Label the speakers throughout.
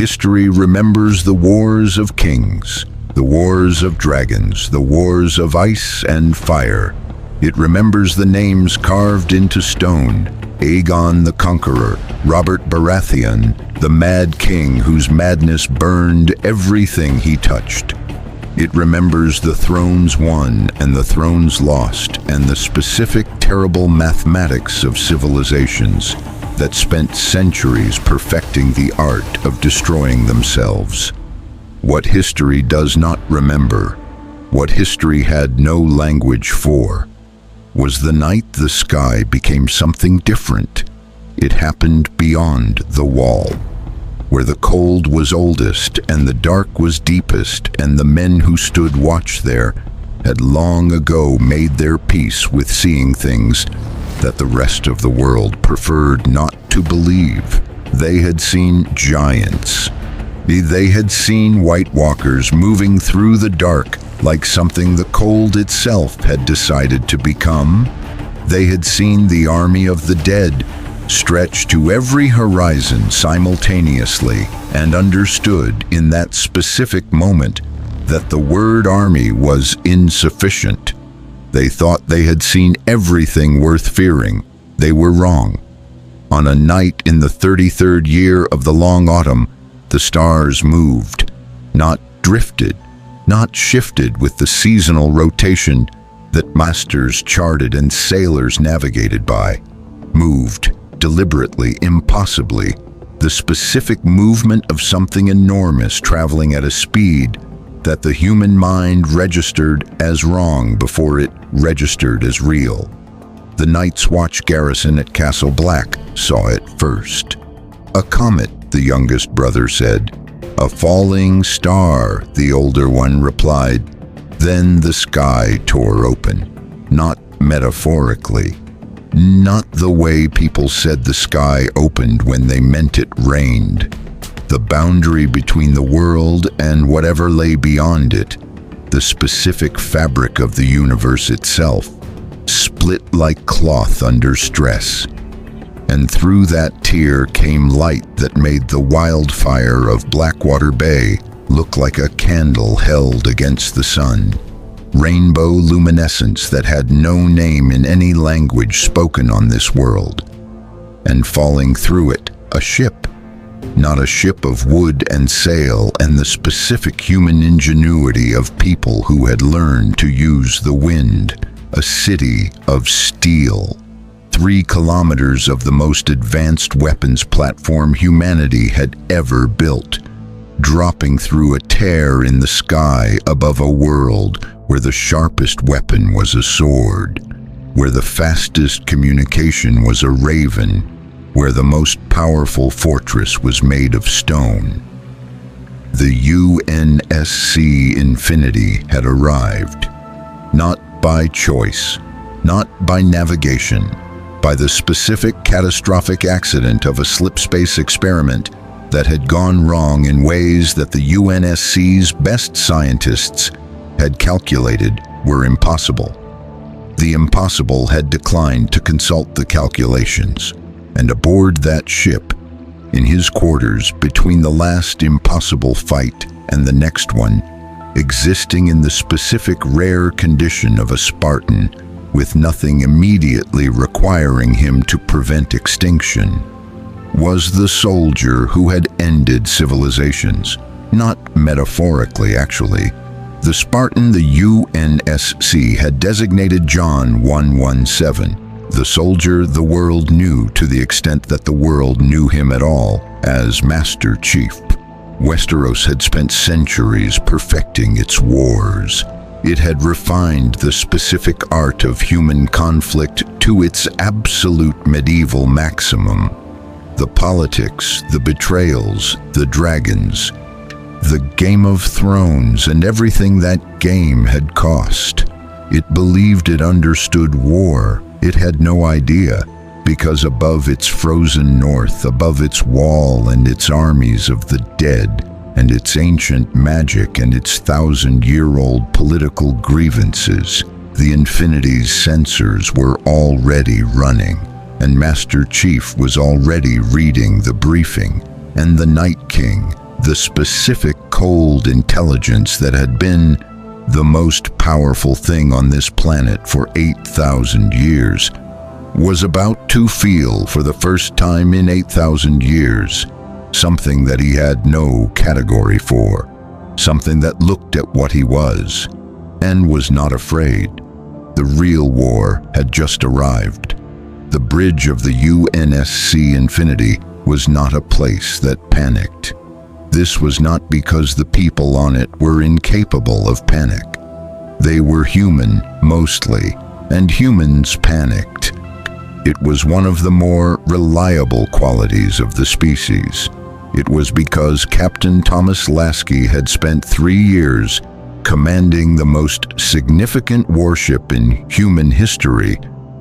Speaker 1: History remembers the wars of kings, the wars of dragons, the wars of ice and fire. It remembers the names carved into stone: Aegon the Conqueror, Robert Baratheon, the Mad King whose madness burned everything he touched. It remembers the thrones won and the thrones lost, and the specific terrible mathematics of civilizations that spent centuries perfecting the art of destroying themselves. What history does not remember, what history had no language for, was the night the sky became something different. It happened beyond the wall, where the cold was oldest and the dark was deepest, and the men who stood watch there had long ago made their peace with seeing things that the rest of the world preferred not to believe. They had seen giants. They had seen White Walkers moving through the dark like something the cold itself had decided to become. They had seen the army of the dead stretch to every horizon simultaneously, and understood in that specific moment that the word army was insufficient. They thought they had seen everything worth fearing. They were wrong. On a night in the 33rd year of the long autumn, the stars moved, not drifted, not shifted with the seasonal rotation that masters charted and sailors navigated by. Moved, deliberately, impossibly, the specific movement of something enormous traveling at a speed that the human mind registered as wrong before it registered as real. The Night's Watch garrison at Castle Black saw it first. "A comet," the youngest brother said. "A falling star," the older one replied. Then the sky tore open, not metaphorically, not the way people said the sky opened when they meant it rained. The boundary between the world and whatever lay beyond it, the specific fabric of the universe itself, split like cloth under stress. And through that tear came light that made the wildfire of Blackwater Bay look like a candle held against the sun. Rainbow luminescence that had no name in any language spoken on this world. And falling through it, a ship. Not a ship of wood and sail and the specific human ingenuity of people who had learned to use the wind. A city of steel. 3 kilometers of the most advanced weapons platform humanity had ever built, dropping through a tear in the sky above a world where the sharpest weapon was a sword, where the fastest communication was a raven, where the most powerful fortress was made of stone. The UNSC Infinity had arrived, not by choice, not by navigation, by the specific catastrophic accident of a slipspace experiment that had gone wrong in ways that the UNSC's best scientists had calculated were impossible. The impossible had declined to consult the calculations, and aboard that ship, in his quarters between the last impossible fight and the next one, existing in the specific rare condition of a Spartan, with nothing immediately requiring him to prevent extinction, was the soldier who had ended civilizations. Not metaphorically, actually. The Spartan the UNSC had designated John 117, the soldier the world knew to the extent that the world knew him at all, as Master Chief. Westeros had spent centuries perfecting its wars. It had refined the specific art of human conflict to its absolute medieval maximum. The politics, the betrayals, the dragons, the Game of Thrones, and everything that game had cost. It believed it understood war. It had no idea, because above its frozen north, above its wall and its armies of the dead, and its ancient magic and its 1,000-year-old political grievances, the Infinity's sensors were already running, and Master Chief was already reading the briefing, and the Night King, The specific cold intelligence that had been the most powerful thing on this planet for 8,000 years was about to feel for the first time in 8,000 years something that he had no category for, something that looked at what he was and was not afraid. The real war had just arrived. The bridge of the UNSC Infinity was not a place that panicked. This was not because the people on it were incapable of panic. They were human, mostly, and humans panicked. It was one of the more reliable qualities of the species. It was because Captain Thomas Lasky had spent 3 years commanding the most significant warship in human history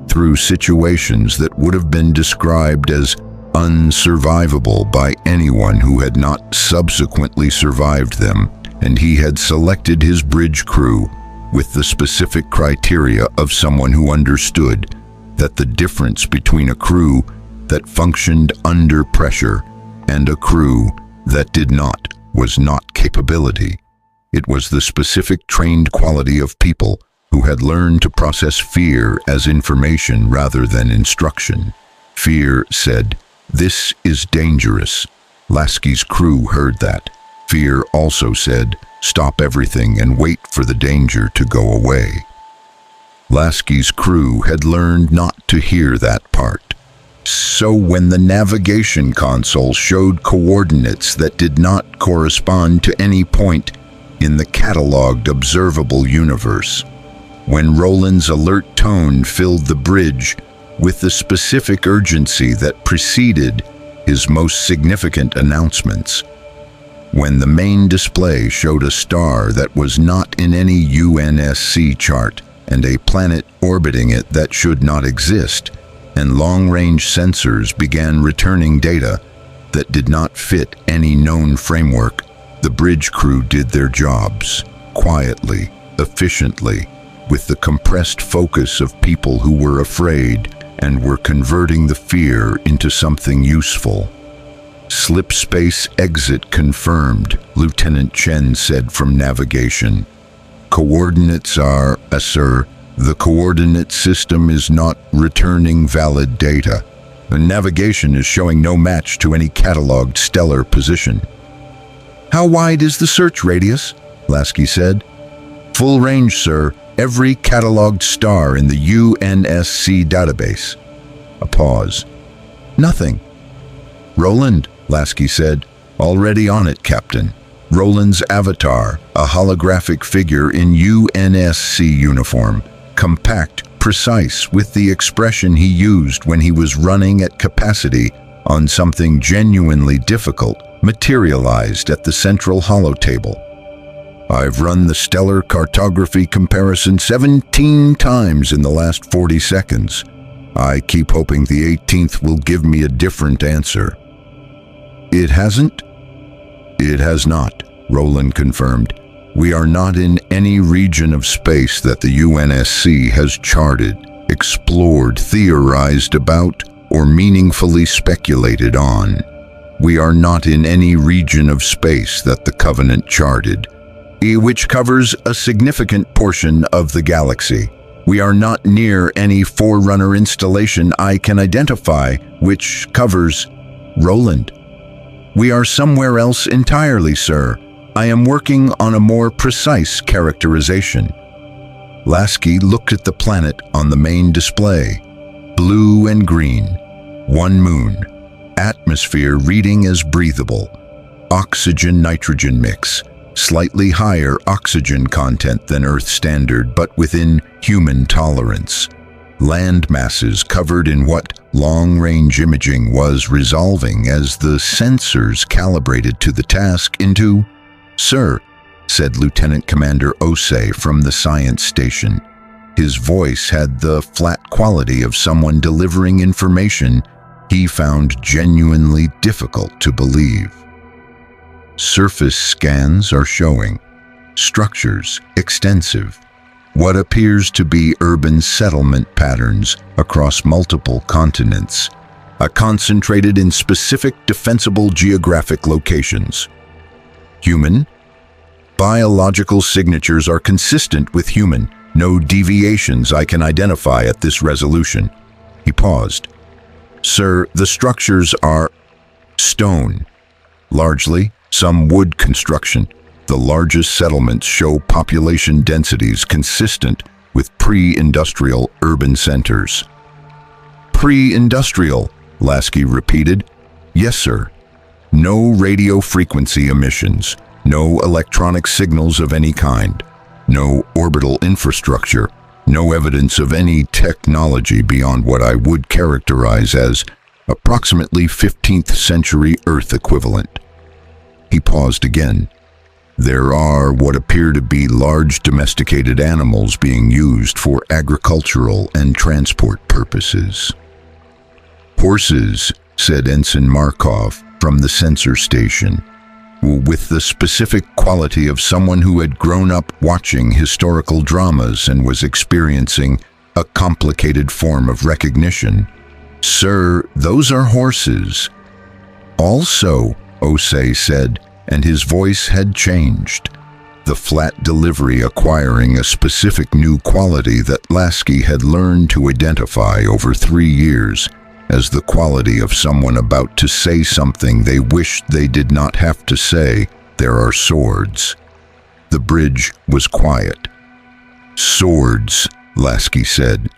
Speaker 1: through situations that would have been described as unsurvivable by anyone who had not subsequently survived them, and he had selected his bridge crew with the specific criteria of someone who understood that the difference between a crew that functioned under pressure and a crew that did not was not capability. It was the specific trained quality of people who had learned to process fear as information rather than instruction. Fear said, "This is dangerous." Lasky's crew heard that. Fear also said, "Stop everything and wait for the danger to go away." Lasky's crew had learned not to hear that part. So when the navigation console showed coordinates that did not correspond to any point in the catalogued observable universe, when Roland's alert tone filled the bridge with the specific urgency that preceded his most significant announcements, when the main display showed a star that was not in any UNSC chart and a planet orbiting it that should not exist, and long-range sensors began returning data that did not fit any known framework, the bridge crew did their jobs, quietly, efficiently, with the compressed focus of people who were afraid and were converting the fear into something useful. "Slip space exit confirmed," Lieutenant Chen said from navigation. "Coordinates are, sir, the coordinate system is not returning valid data. The navigation is showing no match to any catalogued stellar position." "How wide is the search radius?" Lasky said. "Full range, sir. Every catalogued star in the UNSC database." A pause. "Nothing." "Roland," Lasky said. "Already on it, Captain." Roland's avatar, a holographic figure in UNSC uniform, compact, precise, with the expression he used when he was running at capacity on something genuinely difficult, materialized at the central holotable. "I've run the stellar cartography comparison 17 times in the last 40 seconds. I keep hoping the 18th will give me a different answer." "It hasn't?" "It has not," Roland confirmed. "We are not in any region of space that the UNSC has charted, explored, theorized about, or meaningfully speculated on. We are not in any region of space that the Covenant charted, which covers a significant portion of the galaxy. We are not near any Forerunner installation I can identify, which covers Roland. We are somewhere else entirely, sir. I am working on a more precise characterization." Lasky looked at the planet on the main display. Blue and green. One moon. Atmosphere reading as breathable. Oxygen-nitrogen mix. Slightly higher oxygen content than Earth standard, but within human tolerance. Land masses covered in what long-range imaging was resolving as the sensors calibrated to the task into, "Sir," said Lieutenant Commander Osei from the science station. His voice had the flat quality of someone delivering information he found genuinely difficult to believe. "Surface scans are showing structures extensive, what appears to be urban settlement patterns across multiple continents, concentrated in specific defensible geographic locations. Human? Biological signatures are consistent with human. No deviations I can identify at this resolution. He paused. Sir, the structures are stone. Largely, some wood construction. The largest settlements show population densities consistent with pre-industrial urban centers. Pre-industrial, Lasky repeated. Yes, sir. No radio frequency emissions, no electronic signals of any kind, no orbital infrastructure, no evidence of any technology beyond what I would characterize as approximately 15th century Earth equivalent. He paused again. There are what appear to be large domesticated animals being used for agricultural and transport purposes. Horses, said Ensign Markov from the sensor station, with the specific quality of someone who had grown up watching historical dramas and was experiencing a complicated form of recognition. Sir, those are horses. Also, Osei said, and his voice had changed, the flat delivery acquiring a specific new quality that Lasky had learned to identify over 3 years as the quality of someone about to say something they wished they did not have to say. There are swords. The bridge was quiet. Swords, Lasky said.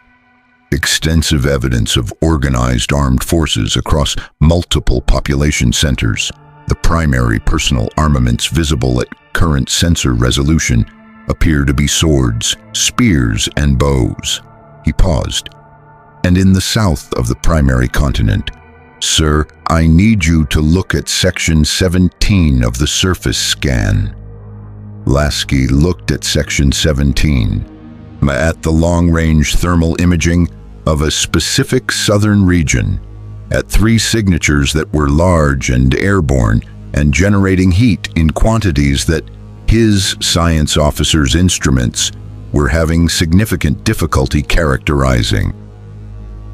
Speaker 1: Extensive evidence of organized armed forces across multiple population centers. The primary personal armaments visible at current sensor resolution appear to be swords, spears, and bows. He paused. And in the south of the primary continent, sir, I need you to look at section 17 of the surface scan. Lasky looked at section 17, at the long-range thermal imaging of a specific southern region, at 3 signatures that were large and airborne and generating heat in quantities that his science officer's instruments were having significant difficulty characterizing.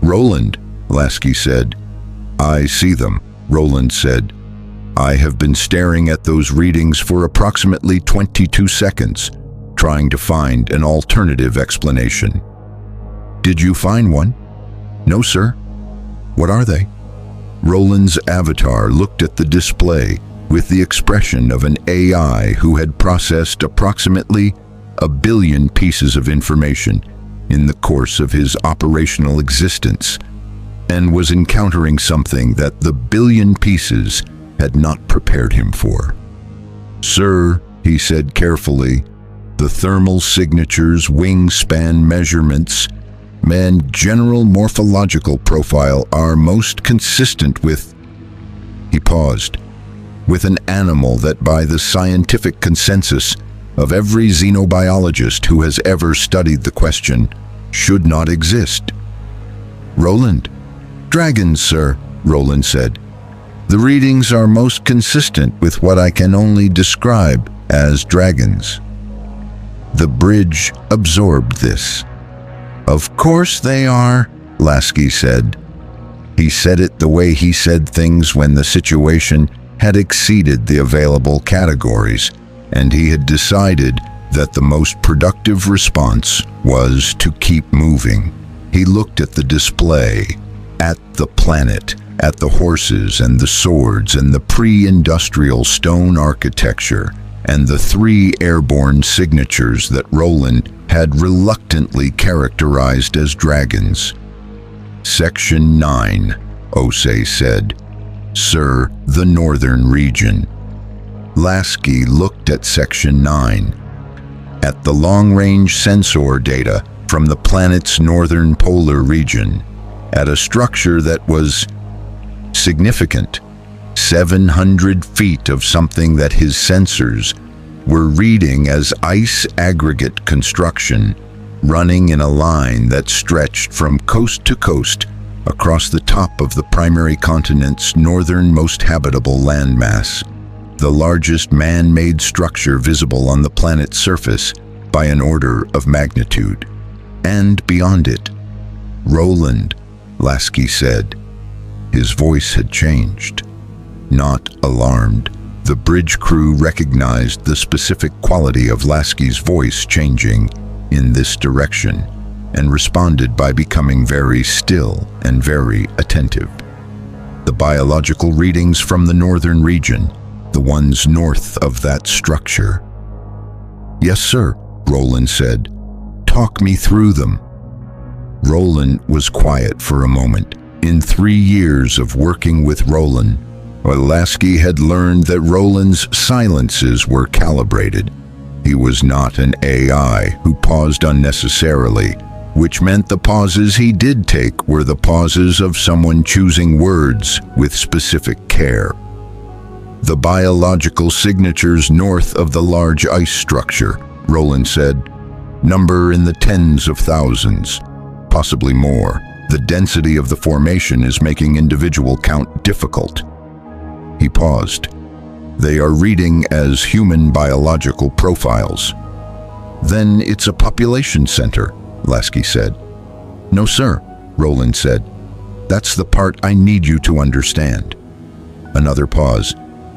Speaker 1: Roland, Lasky said. I see them, Roland said. I have been staring at those readings for approximately 22 seconds, trying to find an alternative explanation. Did you find one? No, sir. What are they? Roland's avatar looked at the display with the expression of an AI who had processed approximately 1 billion pieces of information in the course of his operational existence, and was encountering something that the 1 billion pieces had not prepared him for. Sir, he said carefully, the thermal signatures, wingspan measurements, and general morphological profile are most consistent with, he paused, with an animal that by the scientific consensus of every xenobiologist who has ever studied the question, should not exist. Roland. Dragons, sir, Roland said. The readings are most consistent with what I can only describe as dragons. The bridge absorbed this. Of course they are, Lasky said. He said it the way he said things when the situation had exceeded the available categories, and he had decided that the most productive response was to keep moving. He looked at the display, at the planet, at the horses and the swords and the pre-industrial stone architecture and the 3 airborne signatures that Roland had reluctantly characterized as dragons. Section 9, Osei said. Sir, the northern region. Lasky looked at Section 9, at the long-range sensor data from the planet's northern polar region, at a structure that was significant, 700 feet of something that his sensors were reading as ice aggregate construction, running in a line that stretched from coast to coast across the top of the primary continent's northernmost habitable landmass, the largest man-made structure visible on the planet's surface by an order of magnitude. And beyond it, Roland, Lasky said. His voice had changed. Not alarmed. The bridge crew recognized the specific quality of Lasky's voice changing in this direction and responded by becoming very still and very attentive. The biological readings from the northern region, the ones north of that structure. "Yes, sir," Roland said. "Talk me through them." Roland was quiet for a moment. In 3 years of working with Roland, Lasky had learned that Roland's silences were calibrated. He was not an AI who paused unnecessarily, which meant the pauses he did take were the pauses of someone choosing words with specific care. "The biological signatures north of the large ice structure," Roland said, "number in the tens of thousands, possibly more. The density of the formation is making individual count difficult." He paused. "They are reading as human biological profiles." "Then it's a population center," Lasky said. "No, sir," Roland said. "That's the part I need you to understand." Another pause.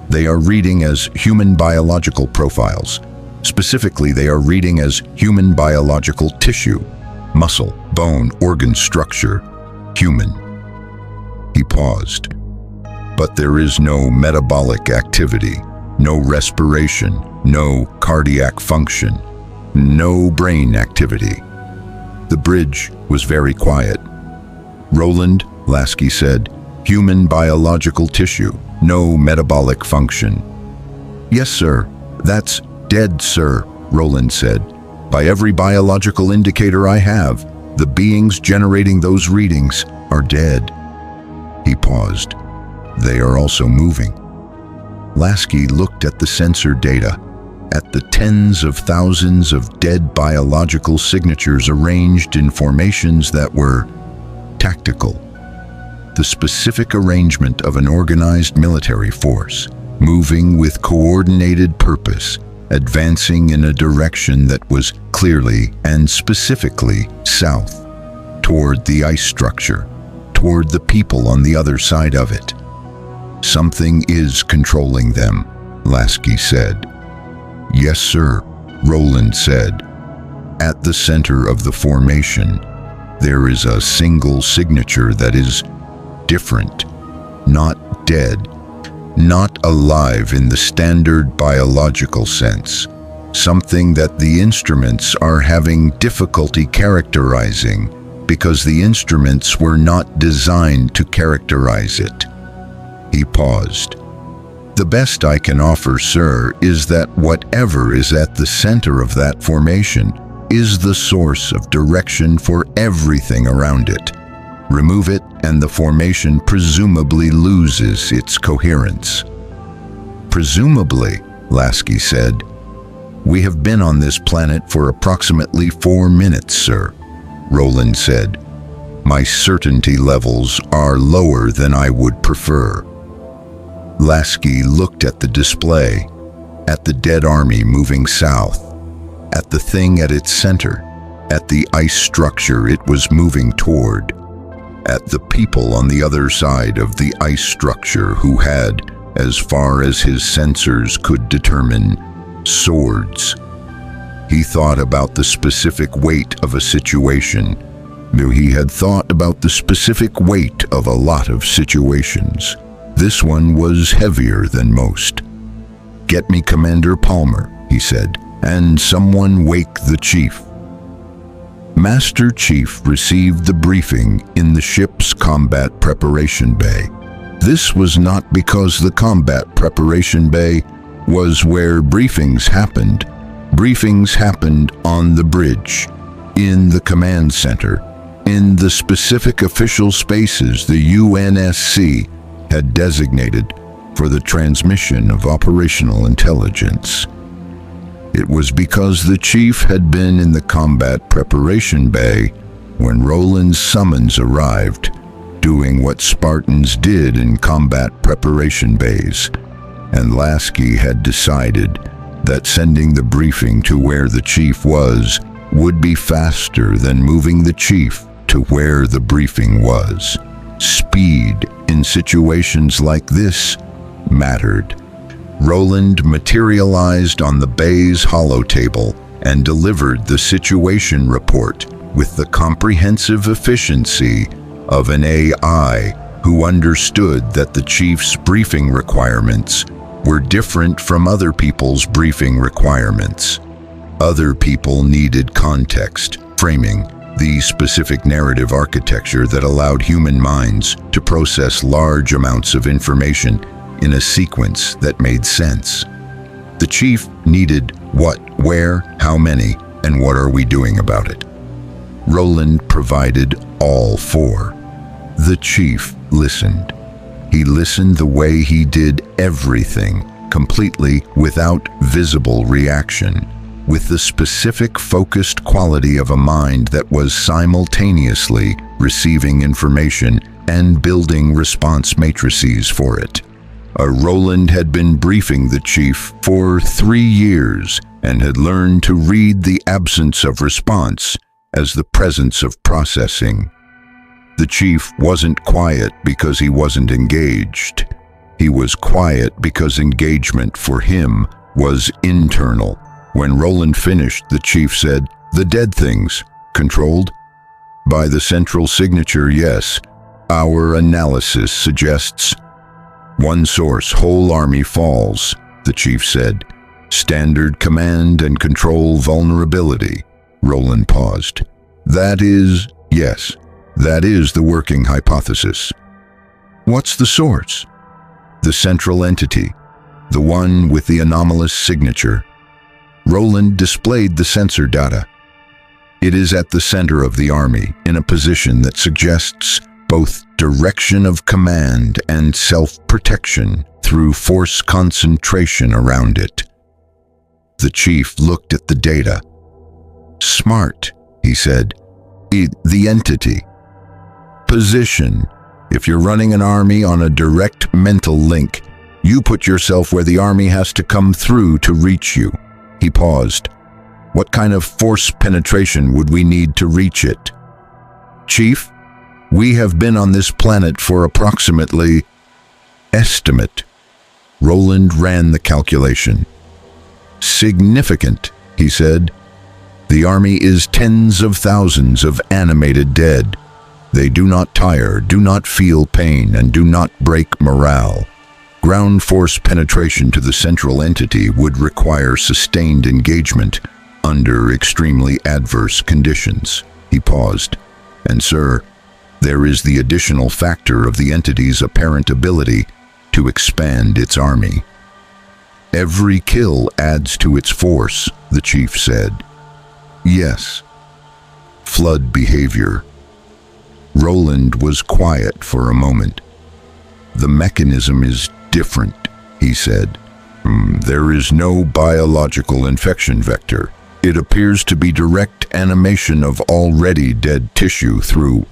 Speaker 1: "They are reading as human biological profiles. Specifically, they are reading as human biological tissue, muscle, bone, organ structure, human." He paused. "But there is no metabolic activity, no respiration, no cardiac function, no brain activity." The bridge was very quiet. "Roland," Lasky said, "human biological tissue, no metabolic function." "Yes, sir. That's dead, sir," Roland said. "By every biological indicator I have, the beings generating those readings are dead." He paused. "They are also moving." Lasky looked at the sensor data, at the tens of thousands of dead biological signatures arranged in formations that were tactical. The specific arrangement of an organized military force, moving with coordinated purpose, advancing in a direction that was clearly and specifically south, toward the ice structure, toward the people on the other side of it. "Something is controlling them," Lasky said. "Yes, sir," Roland said. "At the center of the formation, there is a single signature that is different, not dead, not alive in the standard biological sense, something that the instruments are having difficulty characterizing because the instruments were not designed to characterize it." He paused. "The best I can offer, sir, is that whatever is at the center of that formation is the source of direction for everything around it. Remove it, and the formation presumably loses its coherence." "Presumably," Lasky said. "We have been on this planet for approximately 4 minutes, sir," Roland said. "My certainty levels are lower than I would prefer." Lasky looked at the display, at the dead army moving south, at the thing at its center, at the ice structure it was moving toward, at the people on the other side of the ice structure who had, as far as his sensors could determine, swords. He thought about the specific weight of a situation. He had thought about the specific weight of a lot of situations. This one was heavier than most. "Get me Commander Palmer," he said, "and someone wake the chief." Master Chief received the briefing in the ship's combat preparation bay. This was not because the combat preparation bay was where briefings happened. Briefings happened on the bridge, in the command center, in the specific official spaces the UNSC had designated for the transmission of operational intelligence. It was because the chief had been in the combat preparation bay when Roland's summons arrived, doing what Spartans did in combat preparation bays, and Lasky had decided that sending the briefing to where the chief was would be faster than moving the chief to where the briefing was. Speed in situations like this mattered. Roland materialized on the bay's holotable and delivered the situation report with the comprehensive efficiency of an AI who understood that the chief's briefing requirements were different from other people's briefing requirements. Other people needed context, framing, the specific narrative architecture that allowed human minds to process large amounts of information in a sequence that made sense. The chief needed what, where, how many, and what are we doing about it? Roland provided all four. The chief listened. He listened the way he did everything, completely without visible reaction, with the specific focused quality of a mind that was simultaneously receiving information and building response matrices for it. Roland had been briefing the chief for 3 years and had learned to read the absence of response as the presence of processing. The chief wasn't quiet because he wasn't engaged. He was quiet because engagement for him was internal. When Roland finished, the chief said, "The dead things, controlled?" "By the central signature, yes. Our analysis suggests." "One source, whole army falls," the chief said. "Standard command and control vulnerability." Roland paused. Yes, that is the working hypothesis." "What's the source?" "The central entity, the one with the anomalous signature." Roland displayed the sensor data. "It is at the center of the army, in a position that suggests both direction of command and self-protection through force concentration around it." The chief looked at the data. "Smart," he said. The entity. Position. If you're running an army on a direct mental link, you put yourself where the army has to come through to reach you." He paused. "What kind of force penetration would we need to reach it?" "Chief, we have been on this planet for approximately..." "Estimate." Roland ran the calculation. "Significant," he said. "The army is tens of thousands of animated dead. They do not tire, do not feel pain, and do not break morale. Ground force penetration to the central entity would require sustained engagement under extremely adverse conditions." He paused. "And sir, there is the additional factor of the entity's apparent ability to expand its army." "Every kill adds to its force," the chief said. "Yes." "Flood behavior." Roland was quiet for a moment. "The mechanism is different," he said. "There is no biological infection vector. It appears to be direct animation of already dead tissue through..."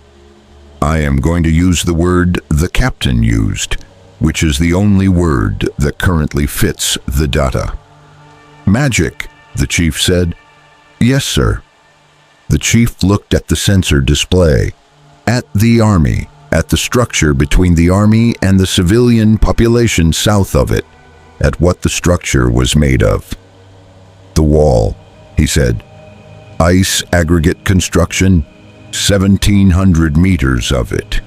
Speaker 1: I am going to use the word the captain used, which is the only word that currently fits the data. "Magic," the chief said. "Yes, sir." The chief looked at the sensor display, at the army, at the structure between the army and the civilian population south of it, at what the structure was made of. "The wall," he said. "Ice aggregate construction, 1,700 meters of it.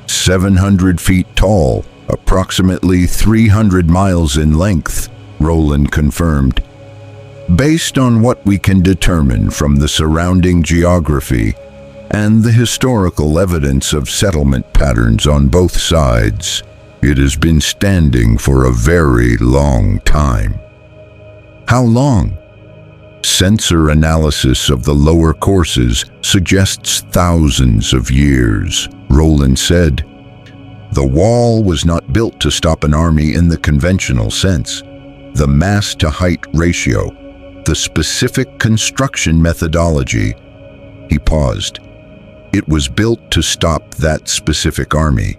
Speaker 1: 700 feet tall, approximately 300 miles in length," Roland confirmed. "Based on what we can determine from the surrounding geography and the historical evidence of settlement patterns on both sides, it has been standing for a very long time." "How long?" "Sensor analysis of the lower courses suggests thousands of years," Roland said. "The wall was not built to stop an army in the conventional sense. The mass-to-height ratio, the specific construction methodology..." He paused. "It was built to stop that specific army.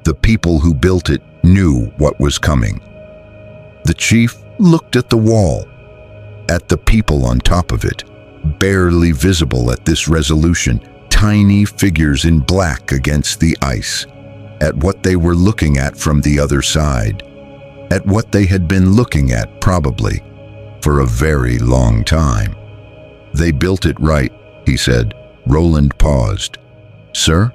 Speaker 1: The people who built it knew what was coming." The chief looked at the wall, at the people on top of it, barely visible at this resolution, tiny figures in black against the ice, at what they were looking at from the other side. at what they had been looking at, probably, for a very long time. "They built it right," he said. Roland paused. "Sir?"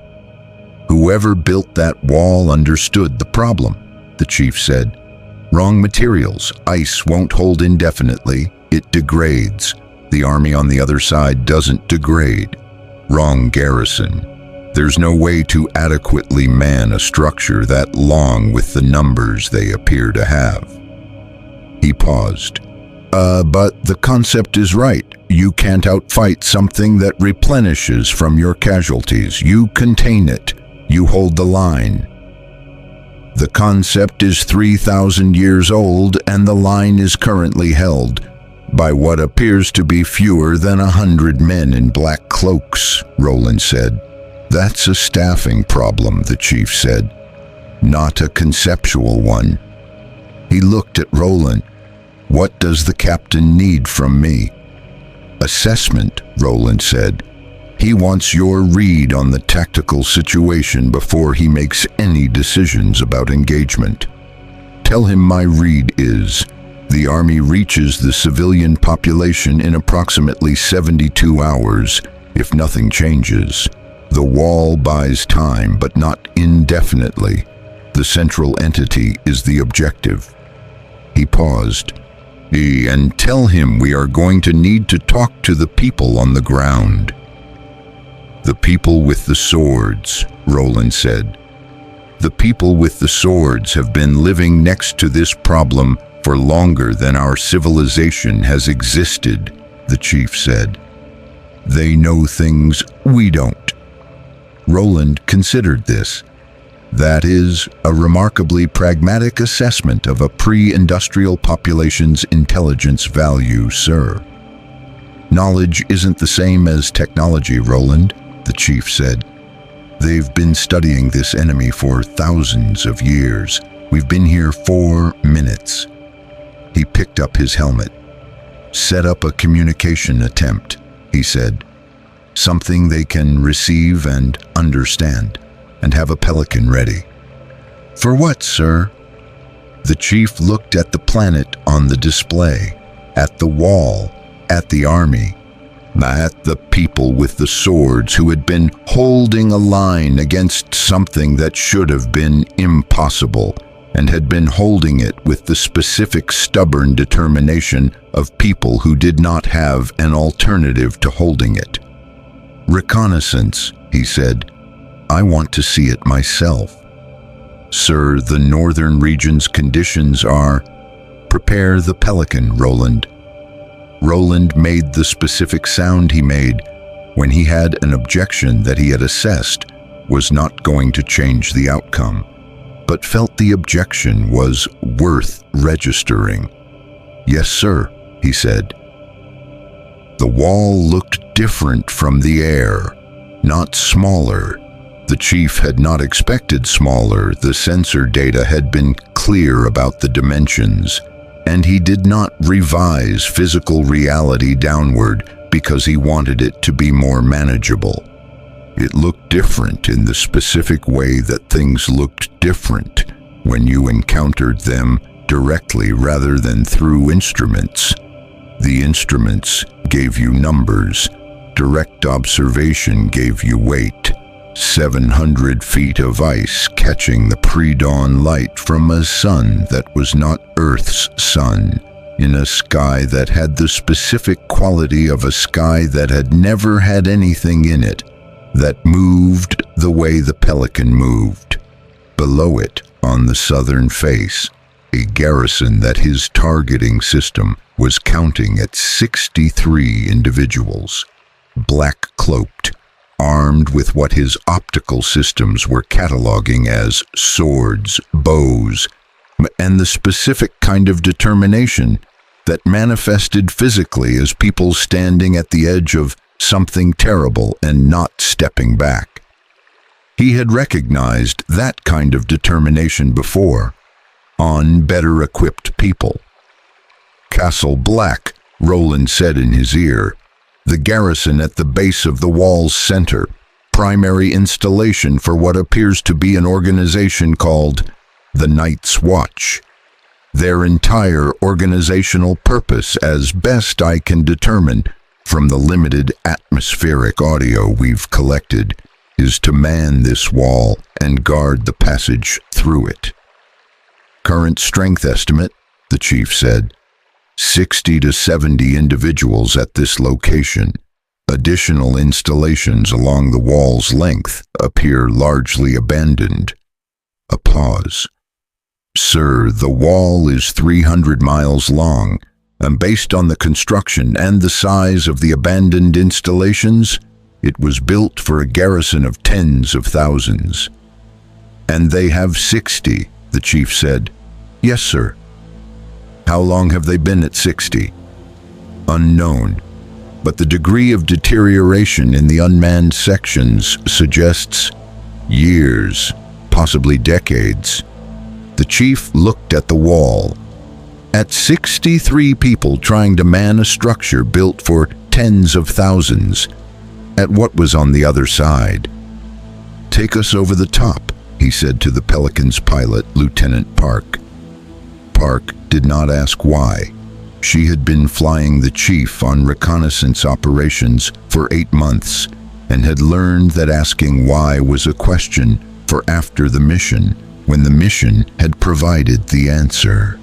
Speaker 1: "Whoever built that wall understood the problem," the chief said. "Wrong materials. Ice won't hold indefinitely. It degrades. The army on the other side doesn't degrade. Wrong garrison. There's no way to adequately man a structure that long with the numbers they appear to have." He paused. But the concept is right. You can't outfight something that replenishes from your casualties. You contain it. You hold the line. The concept is 3,000 years old, and the line is currently held by what appears to be fewer than 100 men in black cloaks, Roland said. "That's a staffing problem," the chief said, "not a conceptual one." He looked at Roland. "What does the captain need from me?" "Assessment," Roland said. "He wants your read on the tactical situation before he makes any decisions about engagement. Tell him my read is, the army reaches the civilian population in approximately 72 hours, if nothing changes. The wall buys time, but not indefinitely. The central entity is the objective." He paused. "And tell him we are going to need to talk to the people on the ground." "The people with the swords," Roland said. "The people with the swords have been living next to this problem for longer than our civilization has existed," the chief said. "They know things we don't." Roland considered this. "That is a remarkably pragmatic assessment of a pre-industrial population's intelligence value, sir." "Knowledge isn't the same as technology, Roland," the chief said. "They've been studying this enemy for thousands of years. We've been here 4 minutes." He picked up his helmet. "Set up a communication attempt," he said. "Something they can receive and understand, and have a pelican ready." "For what, sir?" The chief looked at the planet on the display, at the wall, at the army, at the people with the swords who had been holding a line against something that should have been impossible, and had been holding it with the specific stubborn determination of people who did not have an alternative to holding it. "Reconnaissance," he said. "I want to see it myself." "Sir, the northern region's conditions are—" "Prepare the pelican, Roland." Roland made the specific sound he made when he had an objection that he had assessed was not going to change the outcome, but felt the objection was worth registering. "Yes, sir," he said. The wall looked different from the air, not smaller. The chief had not expected smaller. The sensor data had been clear about the dimensions, and he did not revise physical reality downward because he wanted it to be more manageable. It looked different in the specific way that things looked different when you encountered them directly rather than through instruments. The instruments gave you numbers. Direct observation gave you weight. 700 feet of ice catching the pre-dawn light from a sun that was not Earth's sun, in a sky that had the specific quality of a sky that had never had anything in it, that moved the way the pelican moved. Below it, on the southern face, a garrison that his targeting system was counting at 63 individuals, black-cloaked, armed with what his optical systems were cataloging as swords, bows, and the specific kind of determination that manifested physically as people standing at the edge of something terrible and not stepping back. He had recognized that kind of determination before, on better-equipped people. "Castle Black," Roland said in his ear. "The garrison at the base of the wall's center, primary installation for what appears to be an organization called the Night's Watch. their entire organizational purpose, as best I can determine from the limited atmospheric audio we've collected, is to man this wall and guard the passage through it. Current strength estimate, the chief said, 60 to 70 individuals at this location. Additional installations along the wall's length appear largely abandoned. A pause. Sir, the wall is 300 miles long, and based on the construction and the size of the abandoned installations, it was built for a garrison of tens of thousands. And they have 60, the chief said. Yes, sir. How long have they been at 60? Unknown, but the degree of deterioration in the unmanned sections suggests years, possibly decades. The chief looked at the wall. At 63 people trying to man a structure built for tens of thousands, at what was on the other side. Take us over the top, he said to the Pelican's pilot, Lieutenant Park. Park did not ask why. She had been flying the chief on reconnaissance operations for 8 months and had learned that asking why was a question for after the mission, when the mission had provided the answer.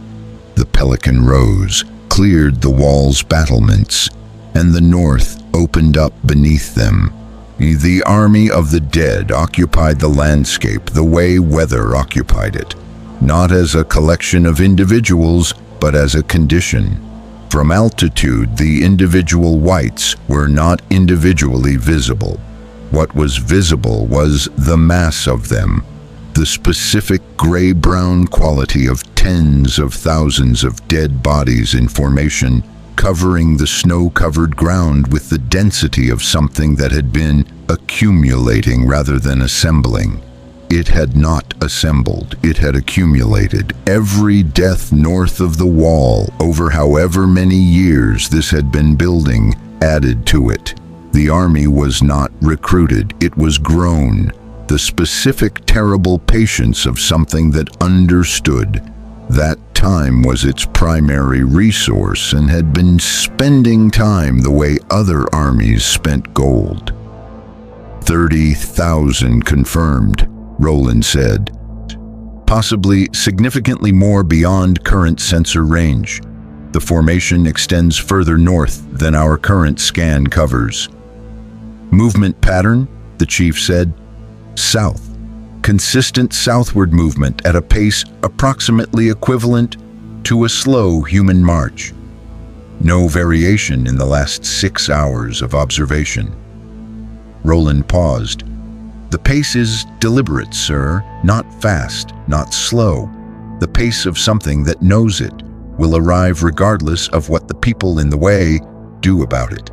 Speaker 1: The Pelican rose, cleared the wall's battlements, and the north opened up beneath them. The army of the dead occupied the landscape the way weather occupied it, not as a collection of individuals, but as a condition. From altitude, the individual whites were not individually visible. What was visible was the mass of them, the specific gray-brown quality of tens of thousands of dead bodies in formation, covering the snow-covered ground with the density of something that had been accumulating rather than assembling. It had not assembled, it had accumulated. Every death north of the wall, over however many years this had been building, added to it. The army was not recruited, it was grown. The specific terrible patience of something that understood. That time was its primary resource and had been spending time the way other armies spent gold. 30,000 confirmed, Roland said. Possibly significantly more beyond current sensor range. The formation extends further north than our current scan covers. Movement pattern, the chief said. South. Consistent southward movement at a pace approximately equivalent to a slow human march. No variation in the last 6 hours of observation. Roland paused. The pace is deliberate, sir, not fast, not slow. The pace of something that knows it will arrive regardless of what the people in the way do about it.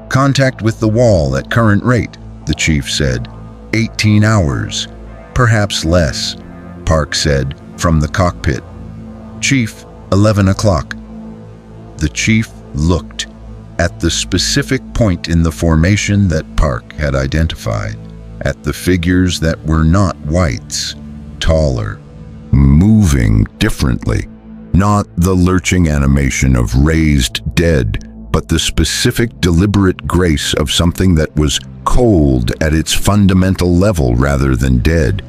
Speaker 1: Contact with the wall at current rate, the chief said. 18 hours, perhaps less, Park said from the cockpit. Chief, 11 o'clock. The chief looked at the specific point in the formation that Park had identified, at the figures that were not whites, taller, moving differently, not the lurching animation of raised dead, but the specific deliberate grace of something that was cold at its fundamental level rather than dead.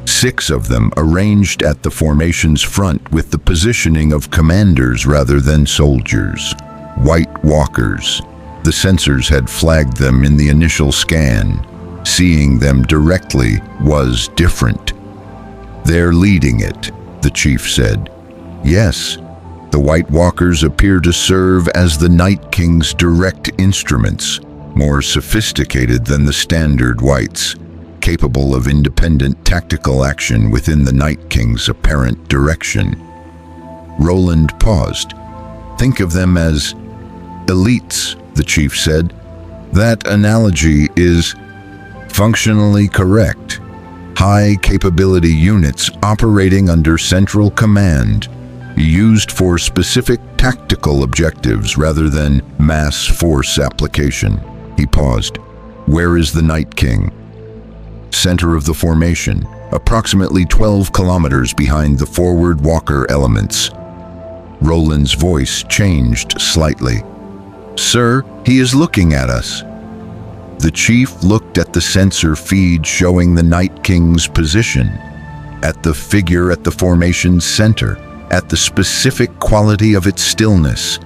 Speaker 1: 6 of them arranged at the formation's front with the positioning of commanders rather than soldiers. White walkers. The sensors had flagged them in the initial scan. Seeing them directly was different. They're leading it, the chief said. Yes, the White Walkers appear to serve as the Night King's direct instruments, more sophisticated than the standard whites, capable of independent tactical action within the Night King's apparent direction. Roland paused. Think of them as elites, the chief said. That analogy is functionally correct. High-capability units operating under central command, used for specific tactical objectives rather than mass force application. He paused. Where is the Night King? Center of the formation, approximately 12 kilometers behind the forward walker elements. Roland's voice changed slightly. "Sir, he is looking at us." The chief looked at the sensor feed showing the Night King's position, at the figure at the formation's center, at the specific quality of its stillness.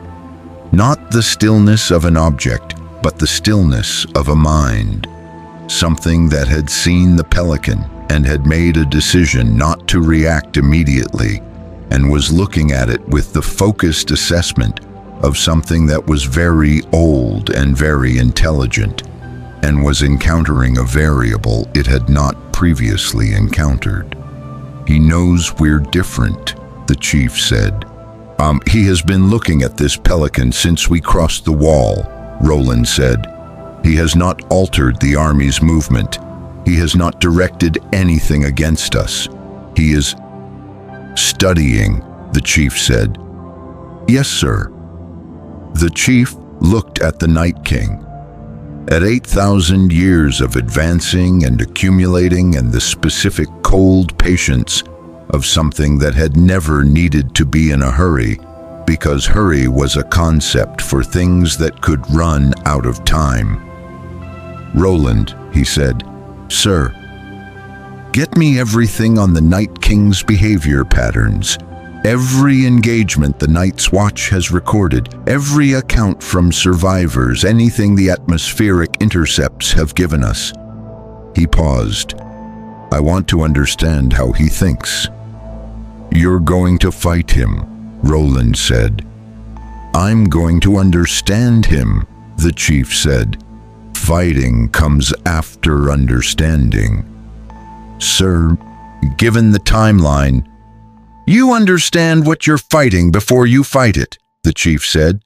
Speaker 1: Not the stillness of an object, but the stillness of a mind. Something that had seen the pelican and had made a decision not to react immediately, and was looking at it with the focused assessment of something that was very old and very intelligent, and was encountering a variable it had not previously encountered. "He knows we're different," the chief said. He has been looking at this pelican since we crossed the wall," Roland said. "He has not altered the army's movement. He has not directed anything against us. He is studying," the chief said. "Yes, sir." The chief looked at the Night King. At 8,000 years of advancing and accumulating, and the specific cold patience of something that had never needed to be in a hurry, because hurry was a concept for things that could run out of time. "Roland," he said, "Sir, get me everything on the Night King's behavior patterns. Every engagement the Night's Watch has recorded, every account from survivors, anything the atmospheric intercepts have given us." He paused. "I want to understand how he thinks." "You're going to fight him," Roland said. "I'm going to understand him," the chief said. "Fighting comes after understanding." "Sir, given the timeline—" "You understand what you're fighting before you fight it," the chief said.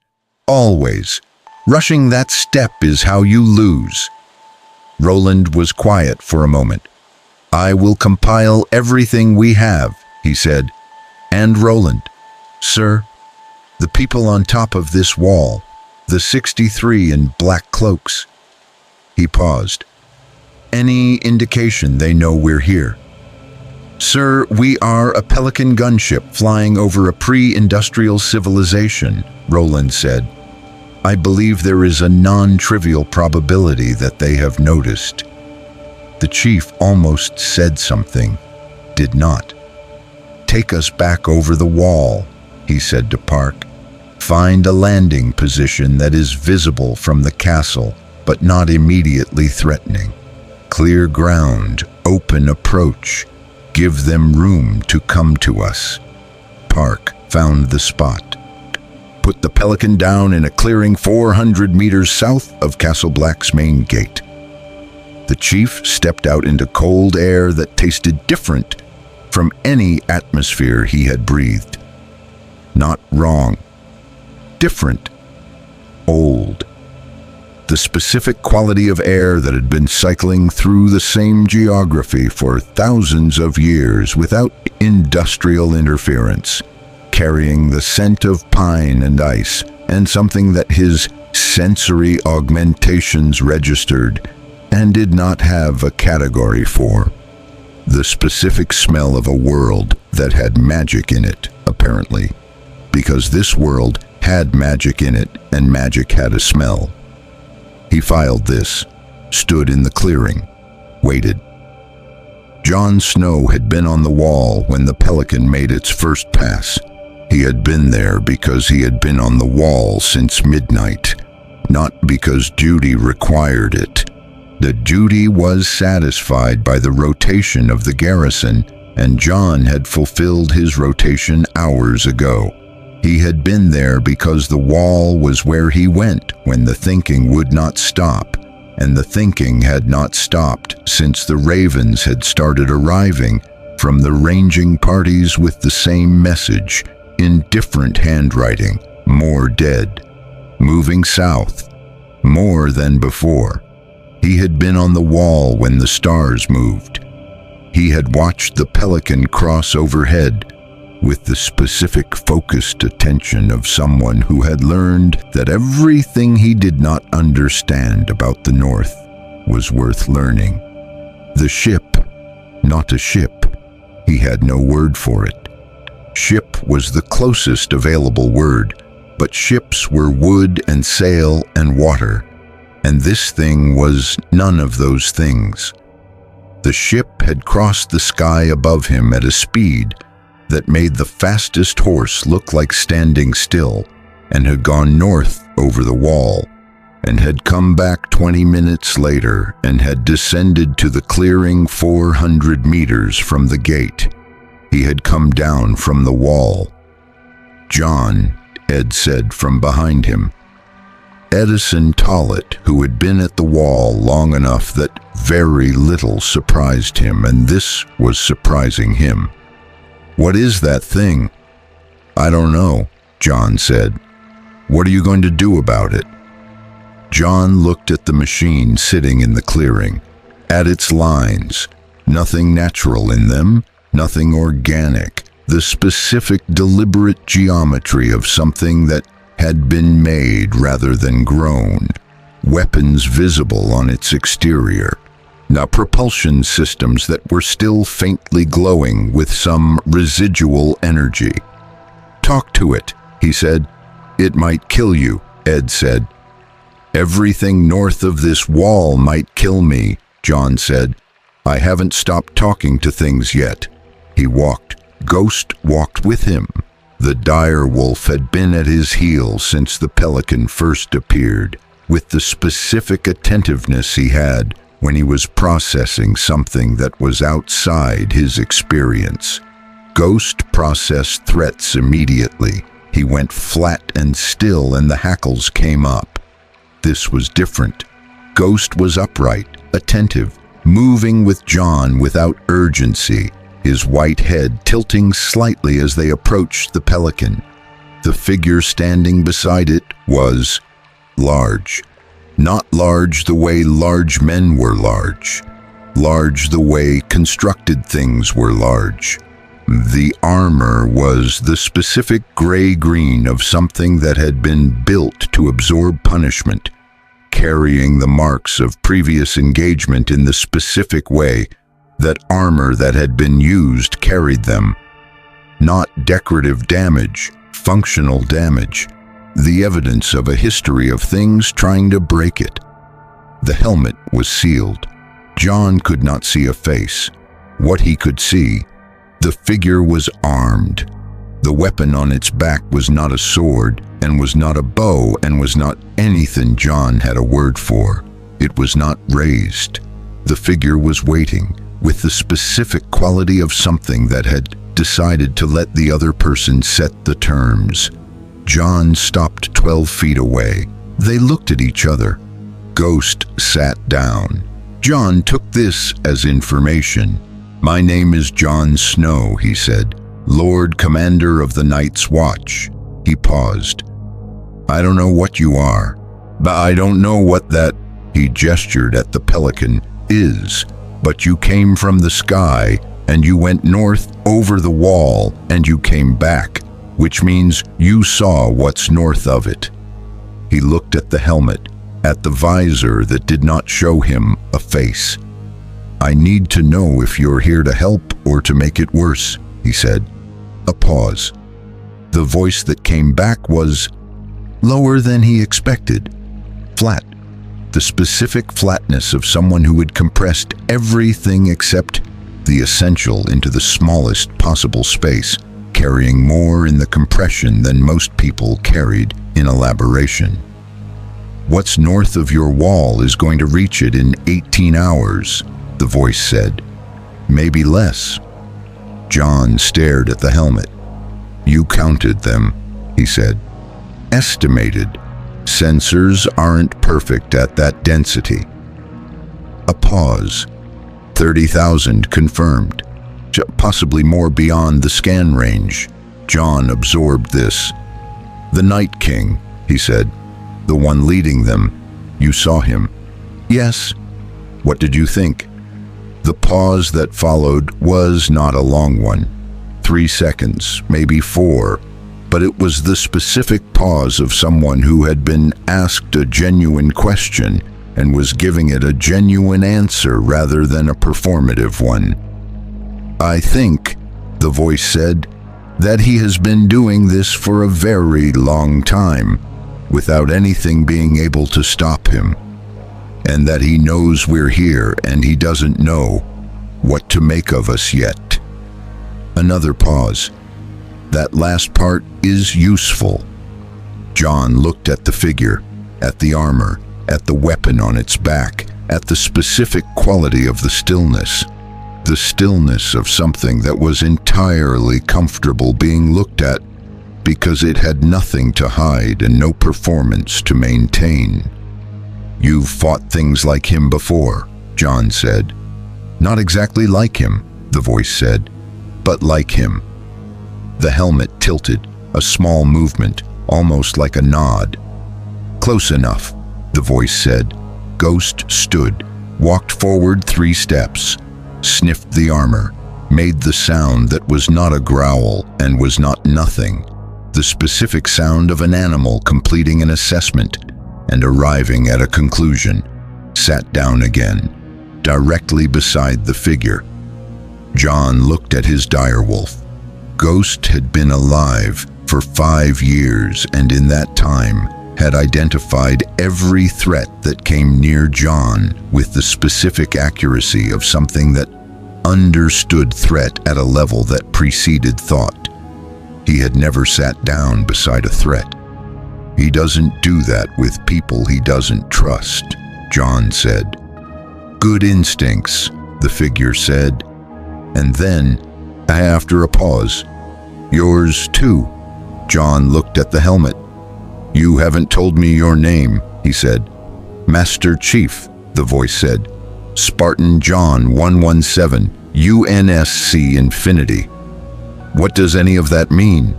Speaker 1: "Always. Rushing that step is how you lose." Roland was quiet for a moment. "I will compile everything we have," he said. "And Roland, sir, the people on top of this wall, the 63 in black cloaks." He paused. "Any indication they know we're here?" "Sir, we are a Pelican gunship flying over a pre-industrial civilization," Roland said. "I believe there is a non-trivial probability that they have noticed." The chief almost said something, did not. "Take us back over the wall," he said to Park. "Find a landing position that is visible from the castle, but not immediately threatening. Clear ground, open approach. Give them room to come to us." Park found the spot. "Put the Pelican down in a clearing 400 meters south of Castle Black's main gate." The chief stepped out into cold air that tasted different from any atmosphere he had breathed. Not wrong. Different. Old. The specific quality of air that had been cycling through the same geography for thousands of years without industrial interference, carrying the scent of pine and ice, and something that his sensory augmentations registered and did not have a category for. The specific smell of a world that had magic in it, apparently, because this world had magic in it and magic had a smell. He filed this, stood in the clearing, waited. Jon Snow had been on the wall when the Pelican made its first pass. He had been there because he had been on the wall since midnight, not because duty required it. The duty was satisfied by the rotation of the garrison, and Jon had fulfilled his rotation hours ago. He had been there because the wall was where he went when the thinking would not stop, and the thinking had not stopped since the ravens had started arriving from the ranging parties with the same message, in different handwriting: more dead. Moving south, more than before. He had been on the wall when the stars moved. He had watched the Pelican cross overhead with the specific focused attention of someone who had learned that everything he did not understand about the North was worth learning. The ship, not a ship. He had no word for it. Ship was the closest available word, but ships were wood and sail and water, and this thing was none of those things. The ship had crossed the sky above him at a speed that made the fastest horse look like standing still, and had gone north over the wall, and had come back 20 minutes later and had descended to the clearing 400 meters from the gate. He had come down from the wall. "John," Ed said from behind him. Edison Tollett, who had been at the wall long enough that very little surprised him, and this was surprising him. "What is that thing?" "I don't know," John said. "What are you going to do about it?" John looked at the machine sitting in the clearing, at its lines, nothing natural in them, nothing organic, the specific, deliberate geometry of something that had been made rather than grown, weapons visible on its exterior, now propulsion systems that were still faintly glowing with some residual energy. "Talk to it," he said. "It might kill you," Ed said. "Everything north of this wall might kill me," John said. "I haven't stopped talking to things yet." He walked. Ghost walked with him. The dire wolf had been at his heels since the pelican first appeared, with the specific attentiveness he had when he was processing something that was outside his experience. Ghost processed threats immediately. He went flat and still, and the hackles came up. This was different. Ghost was upright, attentive, moving with John without urgency, his white head tilting slightly as they approached the pelican. The figure standing beside it was large. Not large the way large men were large. Large the way constructed things were large. The armor was the specific gray-green of something that had been built to absorb punishment, carrying the marks of previous engagement in the specific way that armor that had been used carried them. Not decorative damage, functional damage, the evidence of a history of things trying to break it. The helmet was sealed. John could not see a face. What he could see, the figure was armed. The weapon on its back was not a sword, and was not a bow, and was not anything John had a word for. It was not raised. The figure was waiting, with the specific quality of something that had decided to let the other person set the terms. John stopped 12 feet away. They looked at each other. Ghost sat down. John took this as information. "My name is Jon Snow," he said, "Lord Commander of the Night's Watch." He paused. "I don't know what you are, but I don't know what that," he gestured at the pelican, "is. But you came from the sky, and you went north over the wall, and you came back, which means you saw what's north of it." He looked at the helmet, at the visor that did not show him a face. "I need to know if you're here to help or to make it worse," he said. A pause. The voice that came back was lower than he expected, flat. The specific flatness of someone who had compressed everything except the essential into the smallest possible space, carrying more in the compression than most people carried in elaboration. "What's north of your wall is going to reach it in 18 hours, the voice said. "Maybe less." John stared at the helmet. "You counted them," he said. "Estimated. Sensors aren't perfect at that density." A pause. 30,000 confirmed. Possibly more beyond the scan range. John absorbed this. "The Night King," he said. "The one leading them. You saw him." "Yes." "What did you think?" The pause that followed was not a long one. 3 seconds, maybe 4. But it was the specific pause of someone who had been asked a genuine question and was giving it a genuine answer rather than a performative one. "I think," the voice said, "that he has been doing this for a very long time, without anything being able to stop him, and that he knows we're here and he doesn't know what to make of us yet." Another pause. That last part is useful. John looked at the figure, at the armor, at the weapon on its back, at the specific quality of the stillness of something that was entirely comfortable being looked at because it had nothing to hide and no performance to maintain. "You've fought things like him before," John said. "Not exactly like him," the voice said, "but like him." The helmet tilted, a small movement, almost like a nod. "Close enough," the voice said. Ghost stood, walked forward 3 steps, sniffed the armor, made the sound that was not a growl and was not nothing, the specific sound of an animal completing an assessment and arriving at a conclusion, sat down again, directly beside the figure. John looked at his direwolf. Ghost had been alive for 5 years and in that time had identified every threat that came near John with the specific accuracy of something that understood threat at a level that preceded thought. He had never sat down beside a threat. "He doesn't do that with people he doesn't trust," John said. "Good instincts," the figure said. And then, after a pause, "Yours too." John looked at the helmet. "You haven't told me your name," he said. "Master Chief," the voice said. "Spartan John 117, UNSC Infinity." "What does any of that mean?"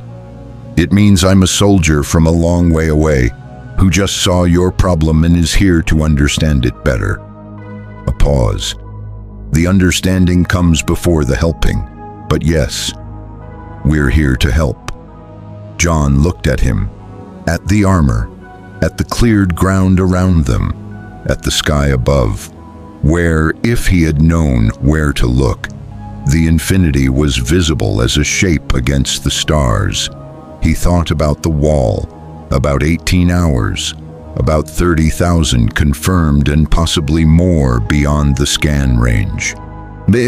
Speaker 1: "It means I'm a soldier from a long way away, who just saw your problem and is here to understand it better." A pause. "The understanding comes before the helping, but yes, we're here to help." John looked at him, at the armor, at the cleared ground around them, at the sky above, where, if he had known where to look, the infinity was visible as a shape against the stars. He thought about the wall, about 18 hours, about 30,000 confirmed and possibly more beyond the scan range.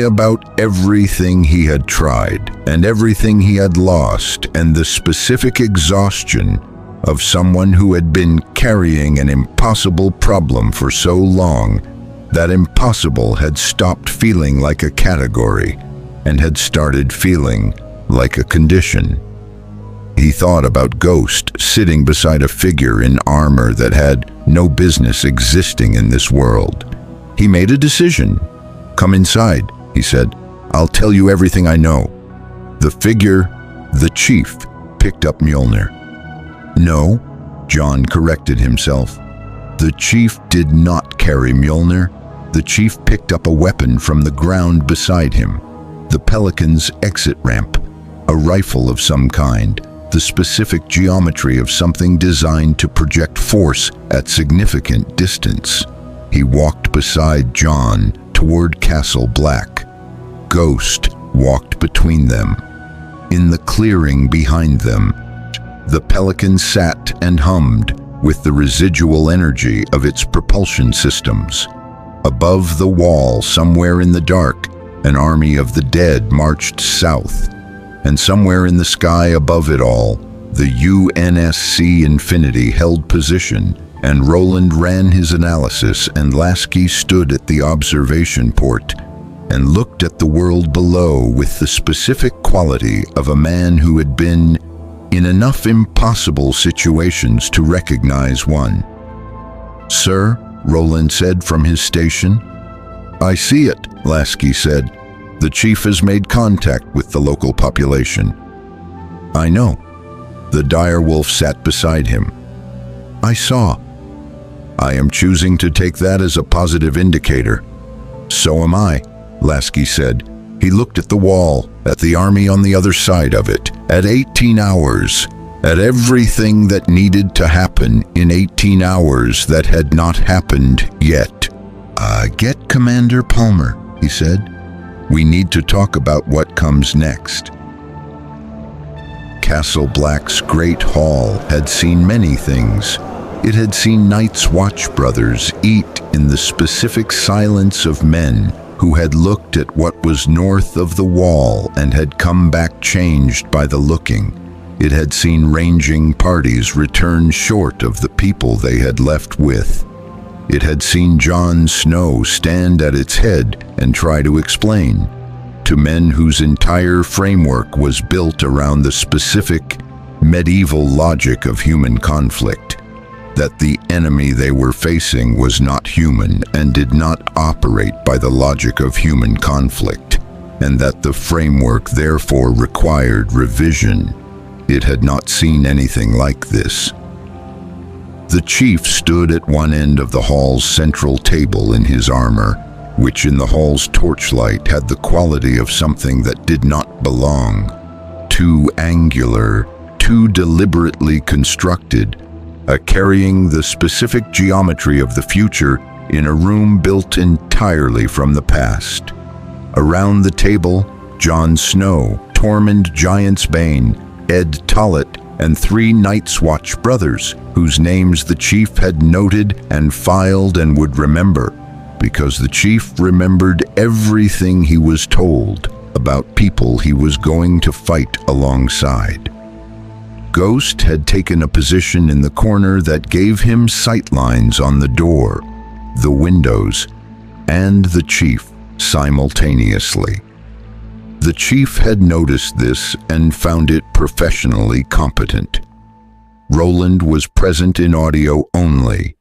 Speaker 1: About everything he had tried and everything he had lost and the specific exhaustion of someone who had been carrying an impossible problem for so long that impossible had stopped feeling like a category and had started feeling like a condition. He thought about Ghost sitting beside a figure in armor that had no business existing in this world. He made a decision. "Come inside," he said. "I'll tell you everything I know." The figure, the chief, picked up Mjolnir. "No," John corrected himself. The chief did not carry Mjolnir. The chief picked up a weapon from the ground beside him. The Pelican's exit ramp, a rifle of some kind, the specific geometry of something designed to project force at significant distance. He walked beside John toward Castle Black. Ghost walked between them. In the clearing behind them, the Pelican sat and hummed with the residual energy of its propulsion systems. Above the wall, somewhere in the dark, an army of the dead marched south. And somewhere in the sky above it all, the UNSC Infinity held position, and Roland ran his analysis, and Lasky stood at the observation port and looked at the world below with the specific quality of a man who had been in enough impossible situations to recognize one. "Sir," Roland said from his station. "I see it," Lasky said. "The chief has made contact with the local population." "I know." The direwolf sat beside him. "I saw." "I am choosing to take that as a positive indicator." "So am I," Lasky said. He looked at the wall, at the army on the other side of it, at 18 hours, at everything that needed to happen in 18 hours that had not happened yet. "Get Commander Palmer," he said. We need to talk about what comes next. Castle Black's great hall had seen many things. It had seen Night's Watch brothers eat in the specific silence of men who had looked at what was north of the wall and had come back changed by the looking. It had seen ranging parties return short of the people they had left with. It had seen Jon Snow stand at its head and try to explain to men whose entire framework was built around the specific medieval logic of human conflict, that the enemy they were facing was not human and did not operate by the logic of human conflict, and that the framework therefore required revision. It had not seen anything like this. The chief stood at one end of the hall's central table in his armor, which in the hall's torchlight had the quality of something that did not belong. Too angular, too deliberately constructed, carrying the specific geometry of the future in a room built entirely from the past. Around the table, Jon Snow, Tormund Giantsbane, Ed Tollett, and 3 Night's Watch brothers, whose names the chief had noted and filed and would remember, because the chief remembered everything he was told about people he was going to fight alongside. Ghost had taken a position in the corner that gave him sightlines on the door, the windows, and the chief simultaneously. The chief had noticed this and found it professionally competent. Roland was present in audio only,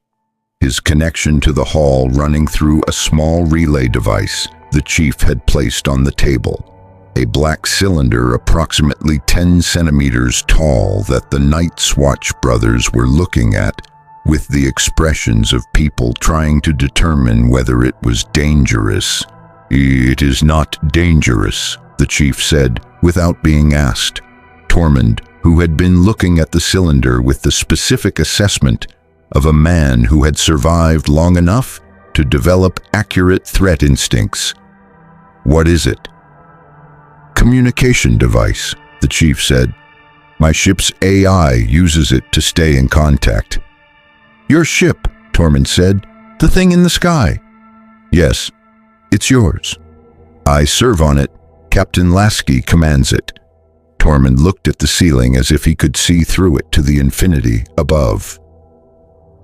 Speaker 1: his connection to the hall running through a small relay device the chief had placed on the table, a black cylinder approximately 10 centimeters tall that the Night's Watch brothers were looking at, with the expressions of people trying to determine whether it was dangerous. "It is not dangerous," the chief said, without being asked. Tormund, who had been looking at the cylinder with the specific assessment of a man who had survived long enough to develop accurate threat instincts. "What is it?" "Communication device," the chief said. "My ship's AI uses it to stay in contact." "Your ship," Tormund said. "The thing in the sky." "Yes, it's yours. I serve on it. Captain Lasky commands it." Tormund looked at the ceiling as if he could see through it to the infinity above.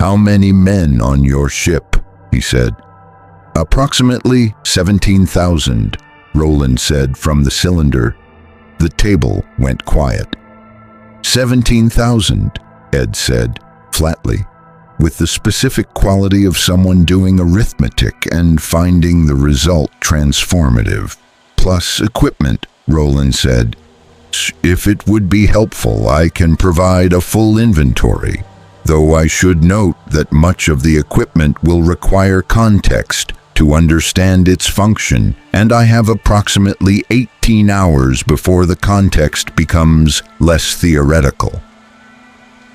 Speaker 1: "How many men on your ship?" he said. "Approximately 17,000, Roland said from the cylinder. The table went quiet. 17,000, Ed said, flatly, with the specific quality of someone doing arithmetic and finding the result transformative. "Plus equipment," Roland said. "If it would be helpful, I can provide a full inventory, though I should note that much of the equipment will require context to understand its function, and I have approximately 18 hours before the context becomes less theoretical."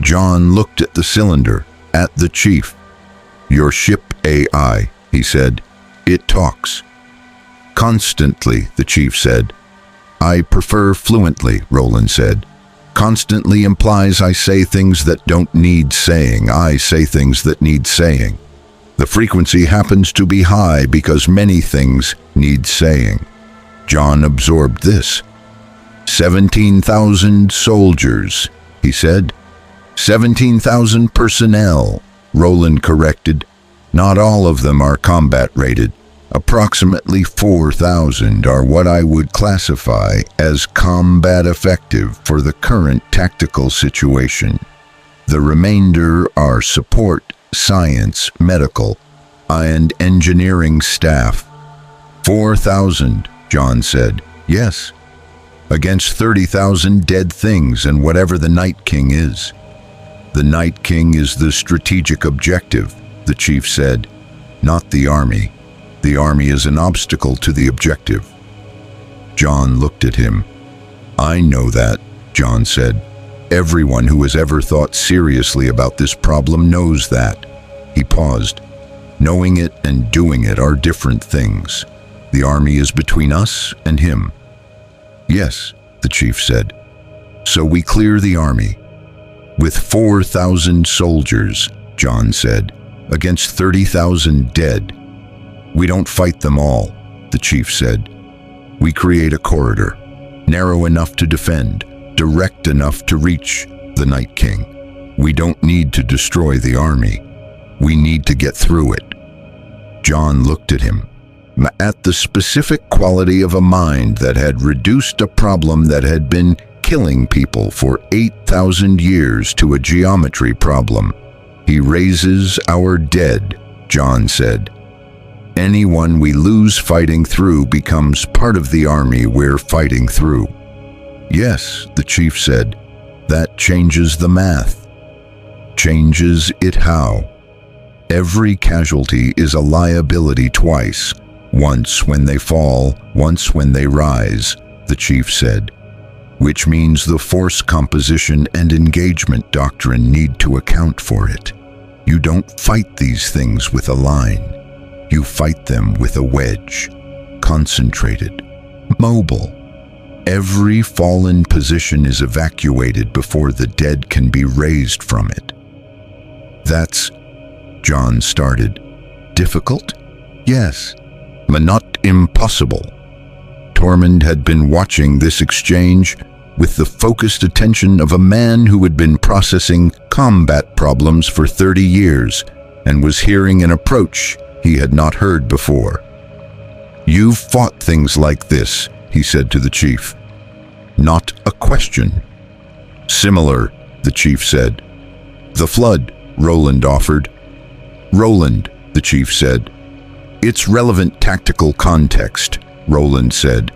Speaker 1: Jon looked at the cylinder, at the chief. "Your ship AI," he said. "It talks." "Constantly," the chief said. "I prefer fluently," Roland said. "Constantly implies I say things that don't need saying. I say things that need saying. The frequency happens to be high because many things need saying." Jon absorbed this. 17,000 soldiers, he said. 17,000 personnel, Roland corrected. "Not all of them are combat rated. Approximately 4,000 are what I would classify as combat effective for the current tactical situation. The remainder are support, science, medical, and engineering staff." 4,000, Jon said. "Yes, against 30,000 dead things and whatever the Night King is." "The Night King is the strategic objective," the chief said, "not the army. The army is an obstacle to the objective." Jon looked at him. "I know that," Jon said. "Everyone who has ever thought seriously about this problem knows that." He paused. "Knowing it and doing it are different things. The army is between us and him." "Yes," the chief said. "So we clear the army." "With 4,000 soldiers," John said, "against 30,000 dead." "We don't fight them all," the chief said. "We create a corridor, narrow enough to defend, direct enough to reach the Night King. We don't need to destroy the army. We need to get through it." John looked at him, at the specific quality of a mind that had reduced a problem that had been killing people for 8,000 years to a geometry problem. "He raises our dead," John said. "Anyone we lose fighting through becomes part of the army we're fighting through." "Yes," the chief said, "that changes the math." "Changes it how?" "Every casualty is a liability twice, once when they fall, once when they rise," the chief said. "Which means the force composition and engagement doctrine need to account for it. You don't fight these things with a line. You fight them with a wedge, concentrated, mobile. Every fallen position is evacuated before the dead can be raised from it." "That's," John started. "Difficult? Yes, but not impossible." Tormund had been watching this exchange with the focused attention of a man who had been processing combat problems for 30 years and was hearing an approach he had not heard before. "You've fought things like this," he said to the chief. "Not a question." "Similar," the chief said. "The flood," Roland offered. "Roland," the chief said. "It's relevant tactical context," Roland said.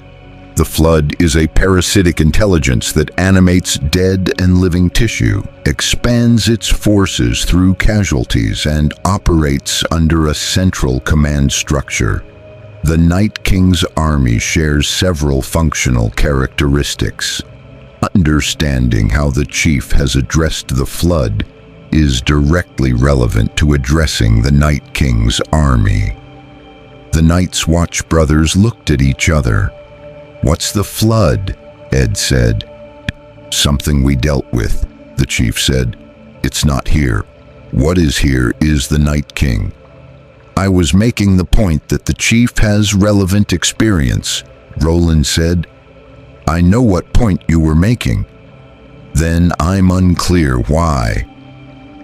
Speaker 1: "The flood is a parasitic intelligence that animates dead and living tissue, expands its forces through casualties, and operates under a central command structure. The Night King's army shares several functional characteristics. Understanding how the chief has addressed the flood is directly relevant to addressing the Night King's army." The Night's Watch brothers looked at each other. "What's the flood?" Ed said. "Something we dealt with," the chief said. "It's not here. What is here is the Night King." "I was making the point that the chief has relevant experience," Roland said. "I know what point you were making." "Then I'm unclear why."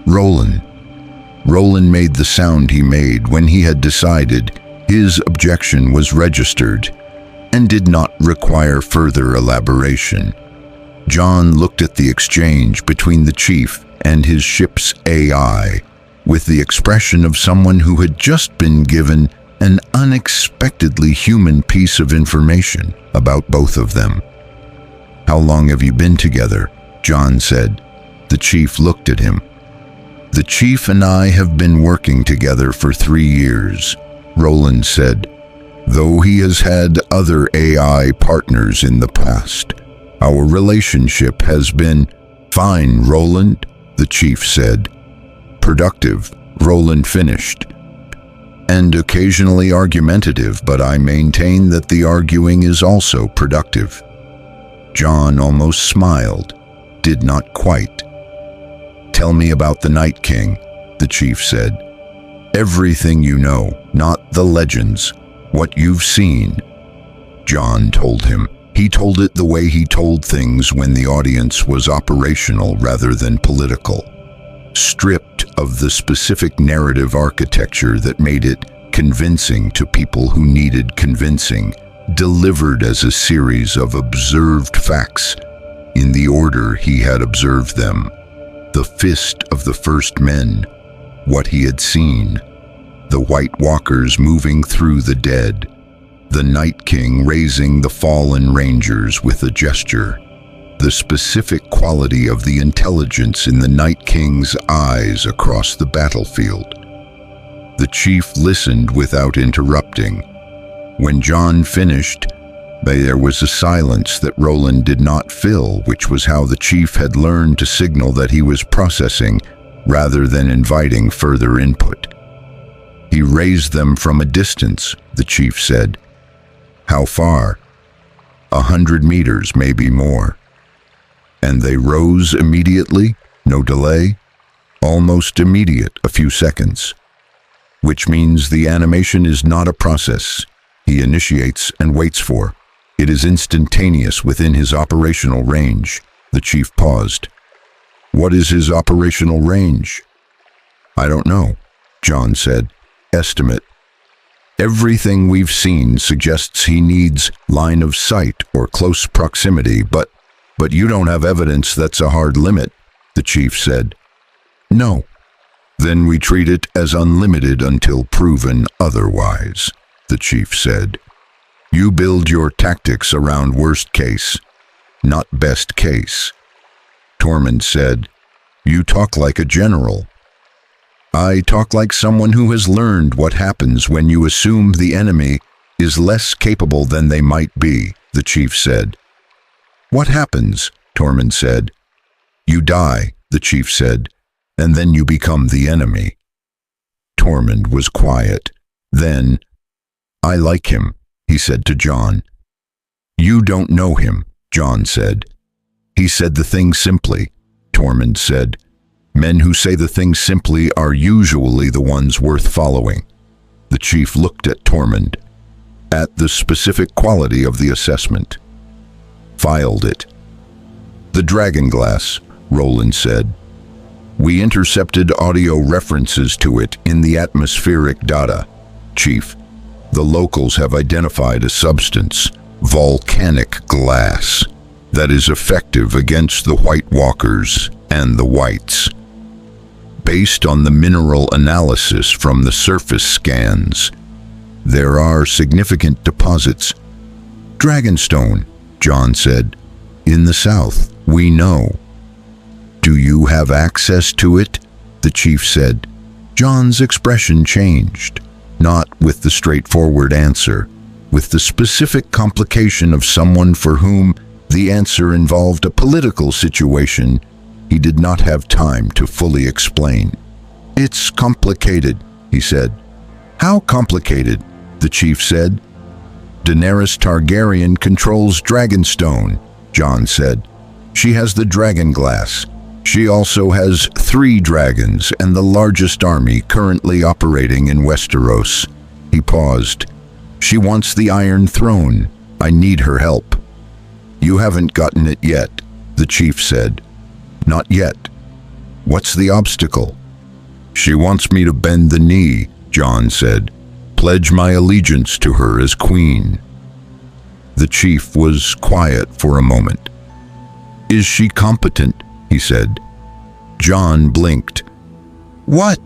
Speaker 1: Roland made the sound he made when he had decided his objection was registered and did not require further elaboration. John looked at the exchange between the chief and his ship's AI with the expression of someone who had just been given an unexpectedly human piece of information about both of them. "How long have you been together?" John said. The chief looked at him. "The chief and I have been working together for 3 years, Roland said, "though he has had other AI partners in the past. Our relationship has been—" "Fine, Roland," the chief said. "Productive," Roland finished. "And occasionally argumentative, but I maintain that the arguing is also productive." John almost smiled, did not quite. "Tell me about the Night King," the chief said. "Everything you know, not the legends, what you've seen." John told him. He told it the way he told things when the audience was operational rather than political. Stripped of the specific narrative architecture that made it convincing to people who needed convincing, delivered as a series of observed facts in the order he had observed them. The fist of the first men, what he had seen, the White Walkers moving through the dead, the Night King raising the fallen Rangers with a gesture, the specific quality of the intelligence in the Night King's eyes across the battlefield. The chief listened without interrupting. When John finished, there was a silence that Roland did not fill, which was how the chief had learned to signal that he was processing rather than inviting further input. "He raised them from a distance," the chief said. How far? 100 meters, maybe more. And they rose immediately? No delay? Almost immediate, a few seconds. Which means the animation is not a process he initiates and waits for. It is instantaneous within his operational range. The chief paused. What is his operational range? I don't know, John said. Estimate. Everything we've seen suggests he needs line of sight or close proximity, but you don't have evidence that's a hard limit, the chief said. No. Then we treat it as unlimited until proven otherwise, the chief said. You build your tactics around worst case, not best case. Tormund said, You talk like a general. I talk like someone who has learned what happens when you assume the enemy is less capable than they might be, the chief said. What happens? Tormund said. You die, the chief said, and then you become the enemy. Tormund was quiet. Then, I like him, he said to Jon. You don't know him, Jon said. He said the thing simply, Tormund said. Men who say the thing simply are usually the ones worth following. The chief looked at Tormund, at the specific quality of the assessment. Filed it. The Dragonglass, Roland said. We intercepted audio references to it in the atmospheric data. Chief, the locals have identified a substance, volcanic glass, that is effective against the White Walkers and the Whites. Based on the mineral analysis from the surface scans, there are significant deposits. Dragonstone, Jon said. In the south, we know. Do you have access to it? The chief said. Jon's expression changed, not with the straightforward answer, with the specific complication of someone for whom the answer involved a political situation he did not have time to fully explain. It's complicated, he said. How complicated? The chief said. Daenerys Targaryen controls Dragonstone, Jon said. She has the Dragonglass. She also has 3 dragons and the largest army currently operating in Westeros. He paused. She wants the Iron Throne. I need her help. You haven't gotten it yet, the chief said. Not yet. What's the obstacle? She wants me to bend the knee, Jon said. Pledge my allegiance to her as queen. The chief was quiet for a moment. Is she competent? He said. Jon blinked. What?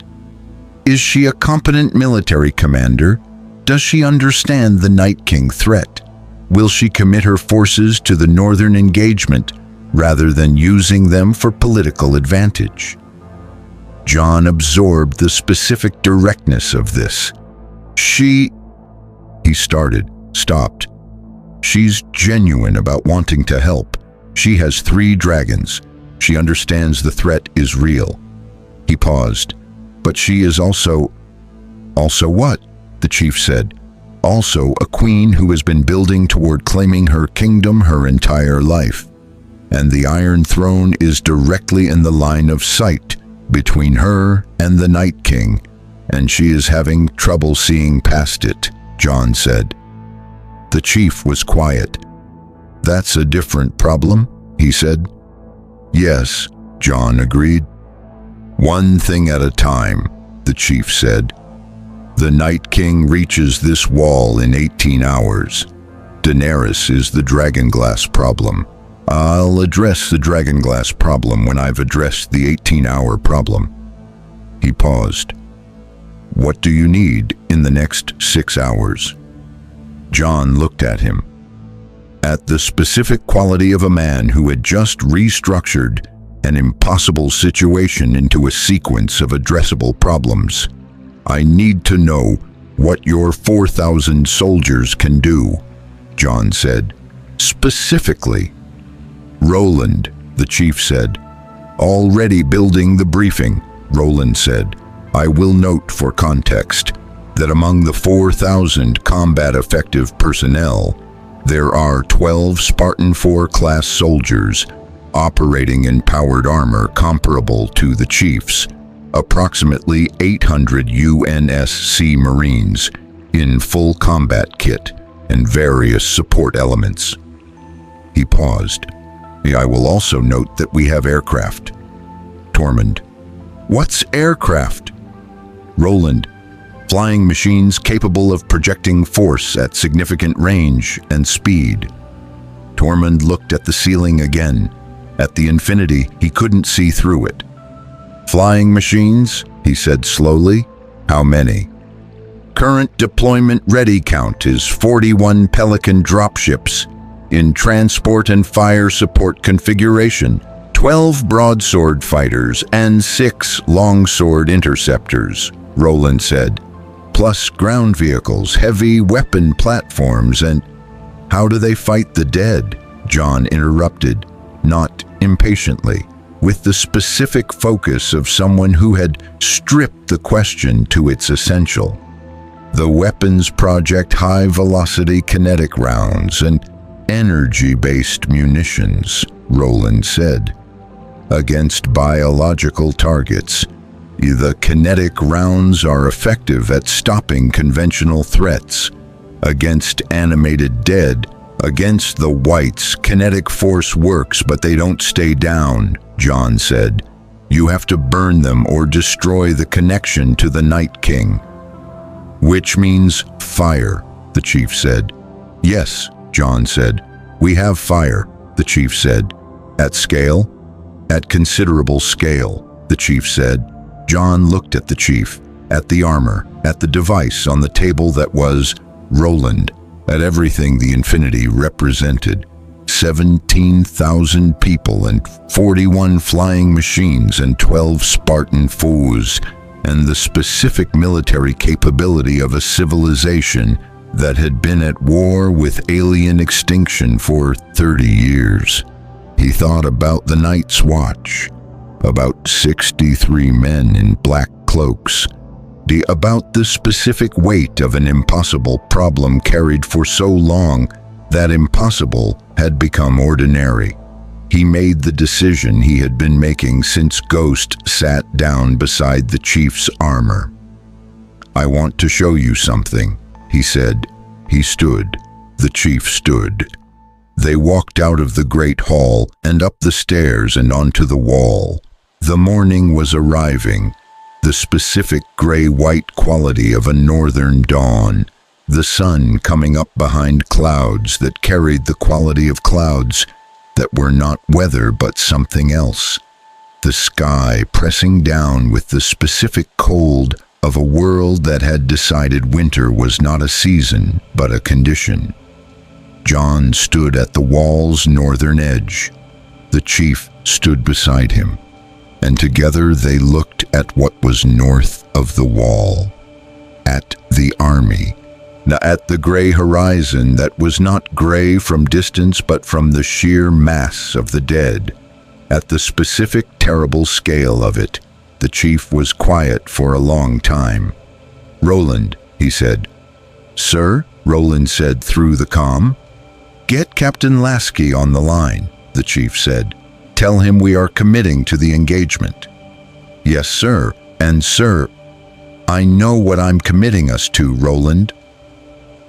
Speaker 1: Is she a competent military commander? Does she understand the Night King threat? Will she commit her forces to the northern engagement rather than using them for political advantage? Jon absorbed the specific directness of this. He started, stopped. She's genuine about wanting to help. She has 3 dragons. She understands the threat is real. He paused. But she is also what? The chief said. Also a queen who has been building toward claiming her kingdom her entire life. And the Iron Throne is directly in the line of sight between her and the Night King, and she is having trouble seeing past it, Jon said. The chief was quiet. That's a different problem, he said. Yes, Jon agreed. One thing at a time, the chief said. The Night King reaches this wall in 18 hours. Daenerys is the Dragonglass problem. I'll address the Dragonglass problem when I've addressed the 18-hour problem. He paused. What do you need in the next 6 hours? Jon looked at him. At the specific quality of a man who had just restructured an impossible situation into a sequence of addressable problems. I need to know what your 4,000 soldiers can do, Jon said. Specifically. Roland, the chief said. Already building the briefing, Roland said. I will note for context. that among the 4,000 combat-effective personnel, there are 12 Spartan 4 class soldiers operating in powered armor comparable to the Chief's, approximately 800 UNSC Marines in full combat kit and various support elements. He paused. I will also note that we have aircraft. Tormund. What's aircraft? Roland. Flying machines capable of projecting force at significant range and speed. Tormund looked at the ceiling again. At the Infinity, he couldn't see through it. Flying machines, he said slowly. How many? Current deployment ready count is 41 Pelican dropships in transport and fire support configuration, 12 broadsword fighters and 6 longsword interceptors, Roland said, plus ground vehicles, heavy weapon platforms, and how do they fight the dead? John interrupted, not impatiently, with the specific focus of someone who had stripped the question to its essential. The weapons project high-velocity kinetic rounds and energy-based munitions, Roland said. Against biological targets, the kinetic rounds are effective at stopping conventional threats. Against animated dead, against the whites, kinetic force works, but they don't stay down, John said. You have to burn them or destroy the connection to the Night King. Which means fire, the chief said. Yes, John said. We have fire, the chief said. At scale? At considerable scale, the chief said. John looked at the chief, at the armor, at the device on the table that was Roland, at everything the Infinity represented. 17,000 people and 41 flying machines and 12 Spartan foes, and the specific military capability of a civilization that had been at war with alien extinction for 30 years. He thought about the Night's Watch, about 63 men in black cloaks, about the specific weight of an impossible problem carried for so long that impossible had become ordinary. He made the decision he had been making since Ghost sat down beside the chief's armor. I want to show you something, he said. He stood. The chief stood. They walked out of the great hall and up the stairs and onto the wall. The morning was arriving, the specific gray-white quality of a northern dawn, the sun coming up behind clouds that carried the quality of clouds that were not weather but something else. The sky pressing down with the specific cold of a world that had decided winter was not a season but a condition. John stood at the wall's northern edge. The chief stood beside him, and together they looked at what was north of the wall, at the army, at the gray horizon that was not gray from distance but from the sheer mass of the dead. At the specific terrible scale of it, the chief was quiet for a long time. Roland, he said. Sir, Roland said through the comm. Get Captain Lasky on the line, the chief said. Tell him we are committing to the engagement. Yes, sir. And sir, I know what I'm committing us to, Roland.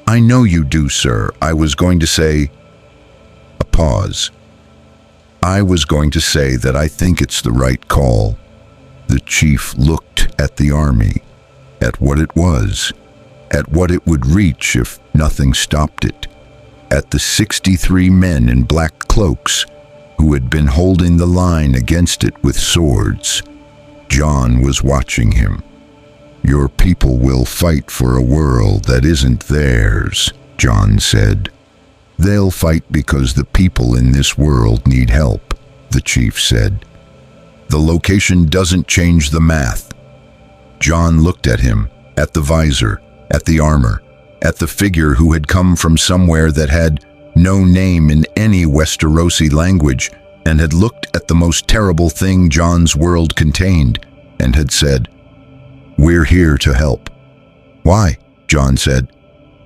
Speaker 1: I know you do, sir. I was going to say... A pause. I was going to say that I think it's the right call. The chief looked at the army, at what it was, at what it would reach if nothing stopped it, at the 63 men in black cloaks who had been holding the line against it with swords. John was watching him. Your people will fight for a world that isn't theirs, John said. They'll fight because the people in this world need help, the chief said. The location doesn't change the math. John looked at him, at the visor, at the armor, at the figure who had come from somewhere that had no name in any Westerosi language, and had looked at the most terrible thing John's world contained, and had said, We're here to help. Why? John said.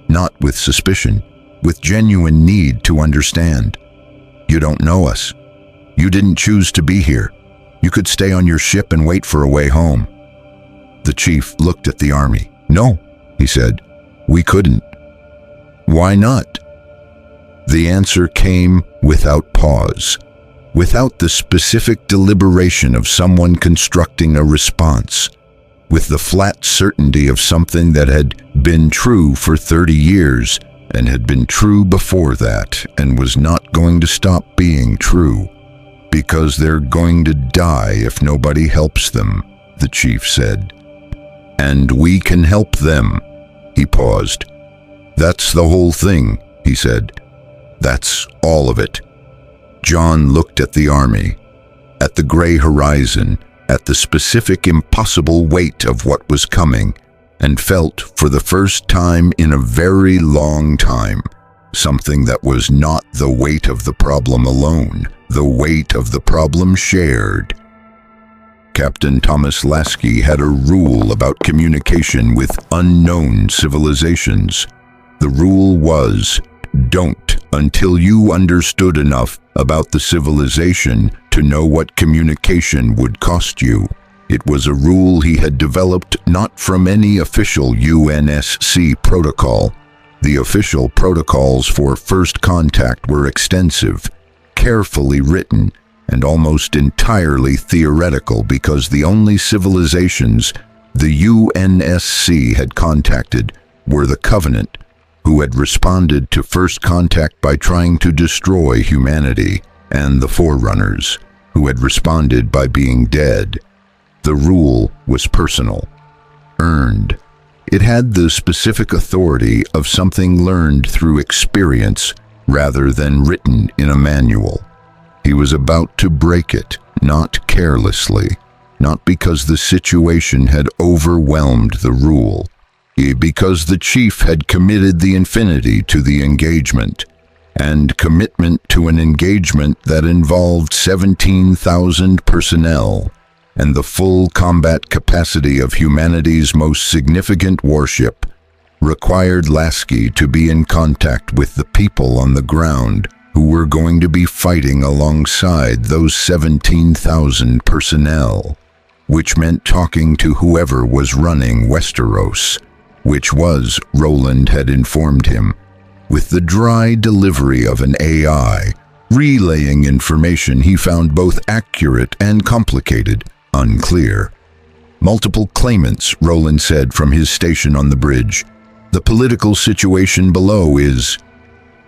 Speaker 1: Not with suspicion, with genuine need to understand. You don't know us. You didn't choose to be here. You could stay on your ship and wait for a way home. The chief looked at the army. No, he said, we couldn't. Why not? The answer came without pause, without the specific deliberation of someone constructing a response, with the flat certainty of something that had been true for 30 years and had been true before that and was not going to stop being true. Because they're going to die if nobody helps them, the chief said. And we can help them. He paused. That's the whole thing, he said. That's all of it. John looked at the army, at the gray horizon, at the specific impossible weight of what was coming, and felt for the first time in a very long time something that was not the weight of the problem alone, the weight of the problem shared. Captain Thomas Lasky had a rule about communication with unknown civilizations. The rule was, don't until you understood enough about the civilization to know what communication would cost you. It was a rule he had developed not from any official UNSC protocol. The official protocols for first contact were extensive, carefully written, and almost entirely theoretical because the only civilizations the UNSC had contacted were the Covenant, who had responded to first contact by trying to destroy humanity, and the Forerunners, who had responded by being dead. The rule was personal, earned. It had the specific authority of something learned through experience rather than written in a manual. He was about to break it, not carelessly, not because the situation had overwhelmed the rule, because the chief had committed the Infinity to the engagement, and commitment to an engagement that involved 17,000 personnel and the full combat capacity of humanity's most significant warship required Lasky to be in contact with the people on the ground who were going to be fighting alongside those 17,000 personnel, which meant talking to whoever was running Westeros, which was, Roland had informed him, with the dry delivery of an AI, relaying information he found both accurate and complicated, unclear. Multiple claimants, Roland said from his station on the bridge. The political situation below is...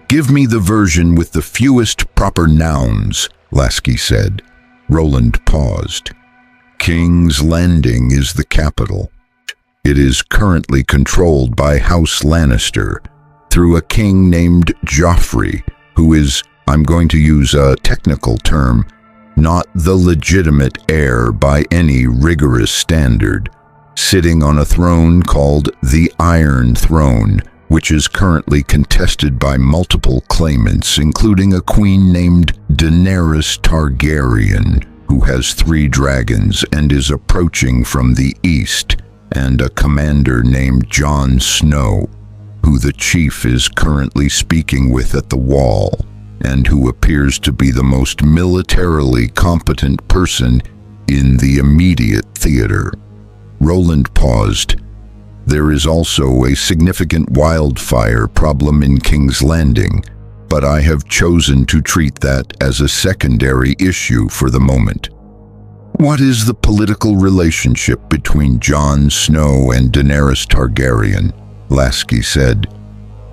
Speaker 1: Give me the version with the fewest proper nouns, Lasky said. Roland paused. King's Landing is the capital. It is currently controlled by House Lannister through a king named Joffrey, who is, I'm going to use a technical term, not the legitimate heir by any rigorous standard, sitting on a throne called the Iron Throne, which is currently contested by multiple claimants, including a queen named Daenerys Targaryen, who has 3 dragons and is approaching from the east, and a commander named Jon Snow, who the chief is currently speaking with at the wall, and who appears to be the most militarily competent person in the immediate theater. Roland paused. There is also a significant wildfire problem in King's Landing, but I have chosen to treat that as a secondary issue for the moment. What is the political relationship between Jon Snow and Daenerys Targaryen? Lasky said.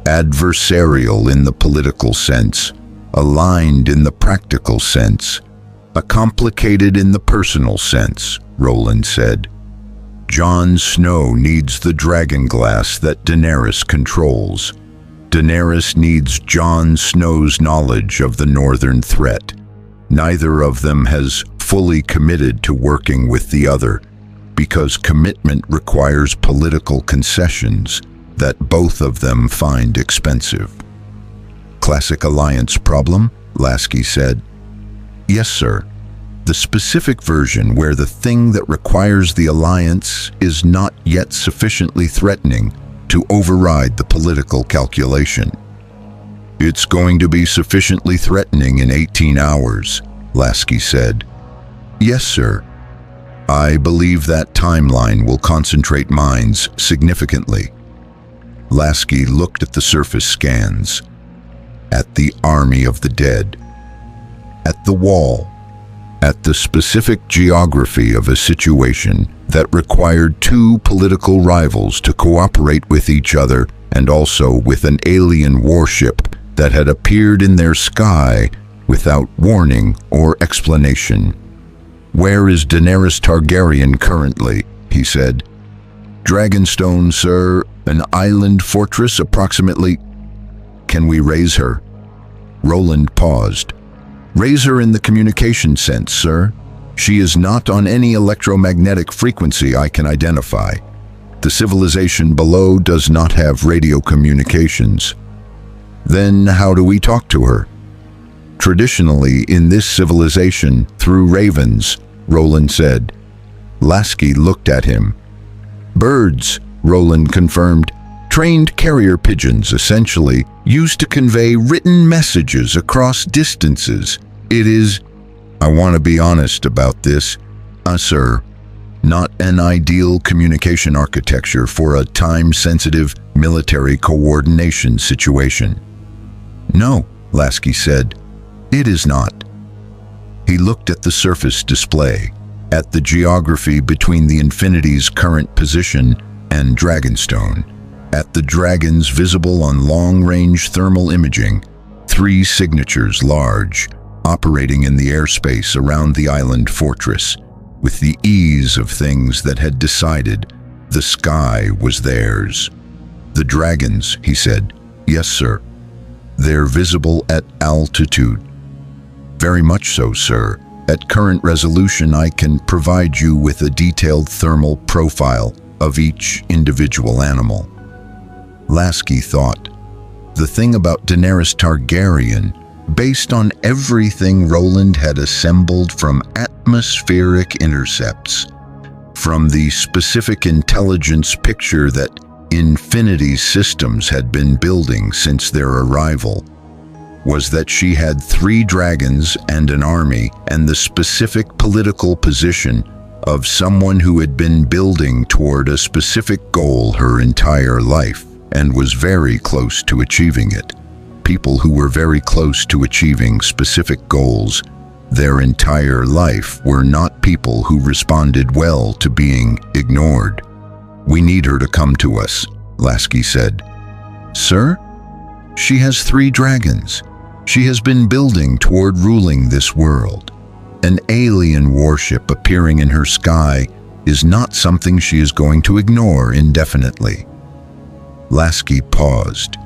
Speaker 1: Adversarial in the political sense, aligned in the practical sense, complicated in the personal sense, Roland said. Jon Snow needs the dragon glass that Daenerys controls. Daenerys needs Jon Snow's knowledge of the northern threat. Neither of them has fully committed to working with the other, because commitment requires political concessions that both of them find expensive. Classic alliance problem, Lasky said. Yes, sir. The specific version where the thing that requires the alliance is not yet sufficiently threatening, to override the political calculation. "It's going to be sufficiently threatening in 18 hours, Lasky said. "Yes, sir. I believe that timeline will concentrate minds significantly." Lasky looked at the surface scans, at the army of the dead, at the wall, at the specific geography of a situation that required two political rivals to cooperate with each other, and also with an alien warship that had appeared in their sky without warning or explanation. "Where is Daenerys Targaryen currently?" he said. "Dragonstone, sir, an island fortress approximately." "Can we raise her?" Roland paused. "Raise her in the communication sense, sir. She is not on any electromagnetic frequency I can identify. The civilization below does not have radio communications." "Then how do we talk to her?" "Traditionally, in this civilization, through ravens," Roland said. Lasky looked at him. "Birds," Roland confirmed. "Trained carrier pigeons, essentially, used to convey written messages across distances. It is, I want to be honest about this, sir, not an ideal communication architecture for a time-sensitive military coordination situation." "No," Lasky said, "it is not." He looked at the surface display, at the geography between the Infinity's current position and Dragonstone, at the dragons visible on long-range thermal imaging, 3 signatures large, operating in the airspace around the island fortress, with the ease of things that had decided the sky was theirs. "The dragons," he said. "Yes, sir. They're visible at altitude." "Very much so, sir. At current resolution, I can provide you with a detailed thermal profile of each individual animal." Lasky thought, the thing about Daenerys Targaryen, based on everything Roland had assembled from atmospheric intercepts, from the specific intelligence picture that Infinity systems had been building since their arrival, was that she had 3 dragons and an army, and the specific political position of someone who had been building toward a specific goal her entire life and was very close to achieving it. People who were very close to achieving specific goals their entire life were not people who responded well to being ignored. "We need her to come to us," Lasky said. "Sir? She has 3 dragons. She has been building toward ruling this world. An alien warship appearing in her sky is not something she is going to ignore indefinitely." Lasky paused.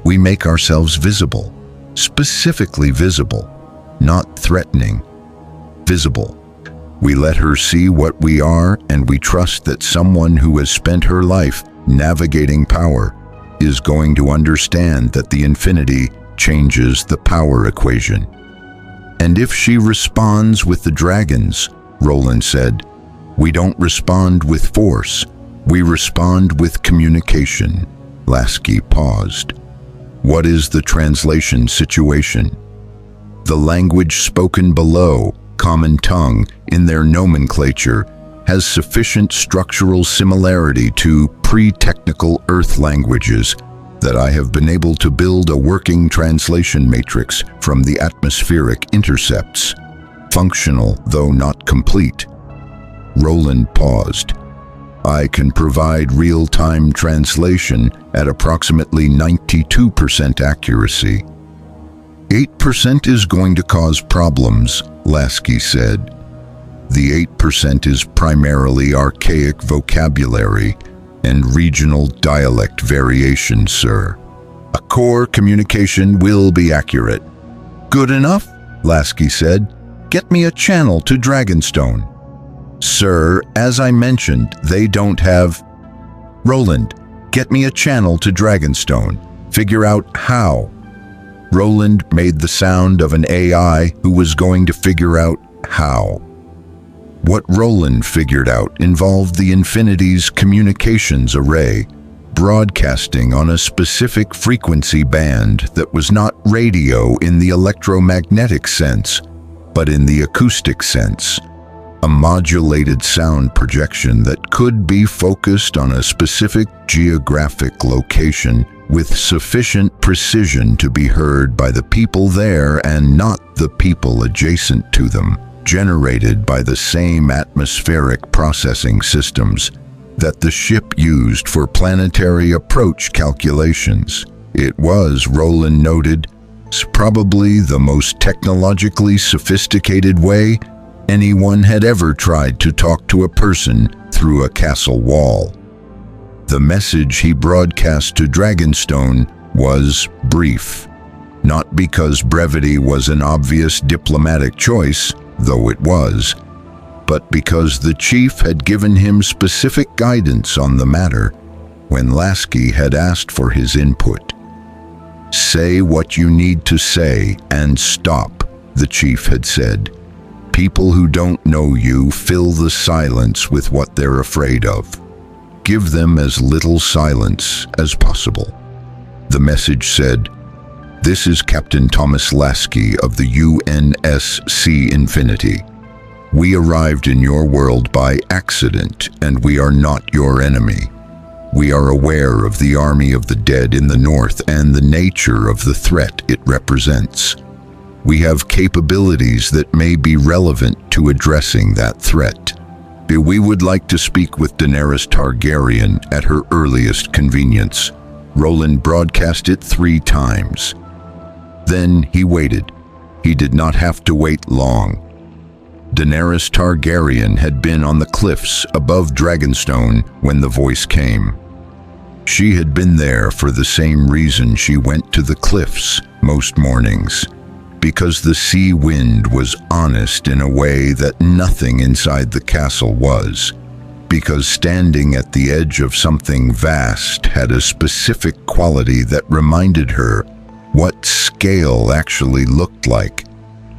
Speaker 1: "We make ourselves visible, specifically visible, not threatening. Visible. We let her see what we are, and we trust that someone who has spent her life navigating power is going to understand that the Infinity changes the power equation. And if she responds with the dragons," Roland said, "we don't respond with force, we respond with communication." Lasky paused. "What is the translation situation?" "The language spoken below, common tongue, in their nomenclature, has sufficient structural similarity to pre-technical Earth languages that I have been able to build a working translation matrix from the atmospheric intercepts. Functional, though not complete." Roland paused. "I can provide real-time translation at approximately 92% accuracy." 8% is going to cause problems," Lasky said. "The 8% is primarily archaic vocabulary and regional dialect variation, sir. A core communication will be accurate." "Good enough," Lasky said. "Get me a channel to Dragonstone." "Sir, as I mentioned, they don't have—" "Roland, get me a channel to Dragonstone. Figure out how." Roland made the sound of an AI who was going to figure out how. What Roland figured out involved the Infinity's communications array, broadcasting on a specific frequency band that was not radio in the electromagnetic sense, but in the acoustic sense. A modulated sound projection that could be focused on a specific geographic location with sufficient precision to be heard by the people there and not the people adjacent to them, generated by the same atmospheric processing systems that the ship used for planetary approach calculations. It was, Roland noted, probably the most technologically sophisticated way anyone had ever tried to talk to a person through a castle wall. The message he broadcast to Dragonstone was brief, not because brevity was an obvious diplomatic choice, though it was, but because the chief had given him specific guidance on the matter when Lasky had asked for his input. "Say what you need to say and stop," the chief had said. "People who don't know you fill the silence with what they're afraid of. Give them as little silence as possible." The message said, "This is Captain Thomas Lasky of the UNSC Infinity. We arrived in your world by accident, and we are not your enemy. We are aware of the army of the dead in the north and the nature of the threat it represents. We have capabilities that may be relevant to addressing that threat. We would like to speak with Daenerys Targaryen at her earliest convenience." Roland broadcast it 3 times. Then he waited. He did not have to wait long. Daenerys Targaryen had been on the cliffs above Dragonstone when the voice came. She had been there for the same reason she went to the cliffs most mornings, because the sea wind was honest in a way that nothing inside the castle was, because standing at the edge of something vast had a specific quality that reminded her what scale actually looked like,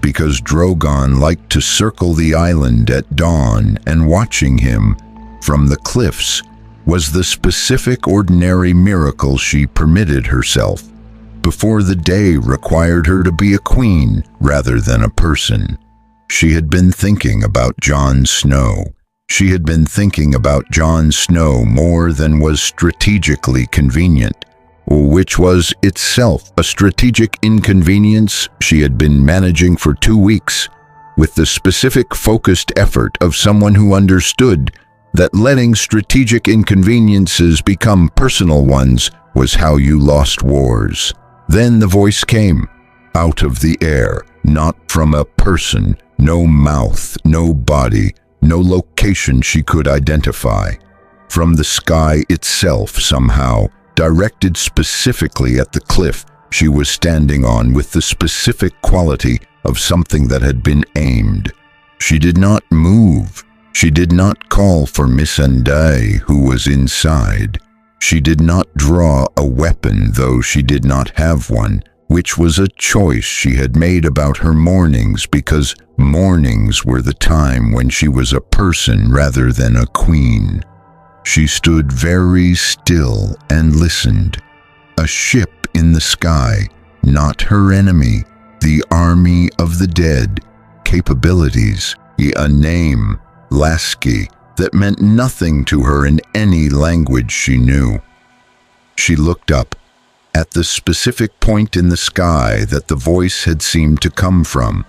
Speaker 1: because Drogon liked to circle the island at dawn, and watching him from the cliffs was the specific ordinary miracle she permitted herself before the day required her to be a queen rather than a person. She had been thinking about Jon Snow. She had been thinking about Jon Snow more than was strategically convenient, which was itself a strategic inconvenience she had been managing for 2 weeks, with the specific focused effort of someone who understood that letting strategic inconveniences become personal ones was how you lost wars. Then the voice came, out of the air, not from a person, no mouth, no body, no location she could identify. From the sky itself somehow, directed specifically at the cliff she was standing on with the specific quality of something that had been aimed. She did not move. She did not call for Missandei, who was inside. She did not draw a weapon, though she did not have one, which was a choice she had made about her mornings, because mornings were the time when she was a person rather than a queen. She stood very still and listened. A ship in the sky, not her enemy, the army of the dead, capabilities, a name, Lasky, that meant nothing to her in any language she knew. She looked up, at the specific point in the sky that the voice had seemed to come from.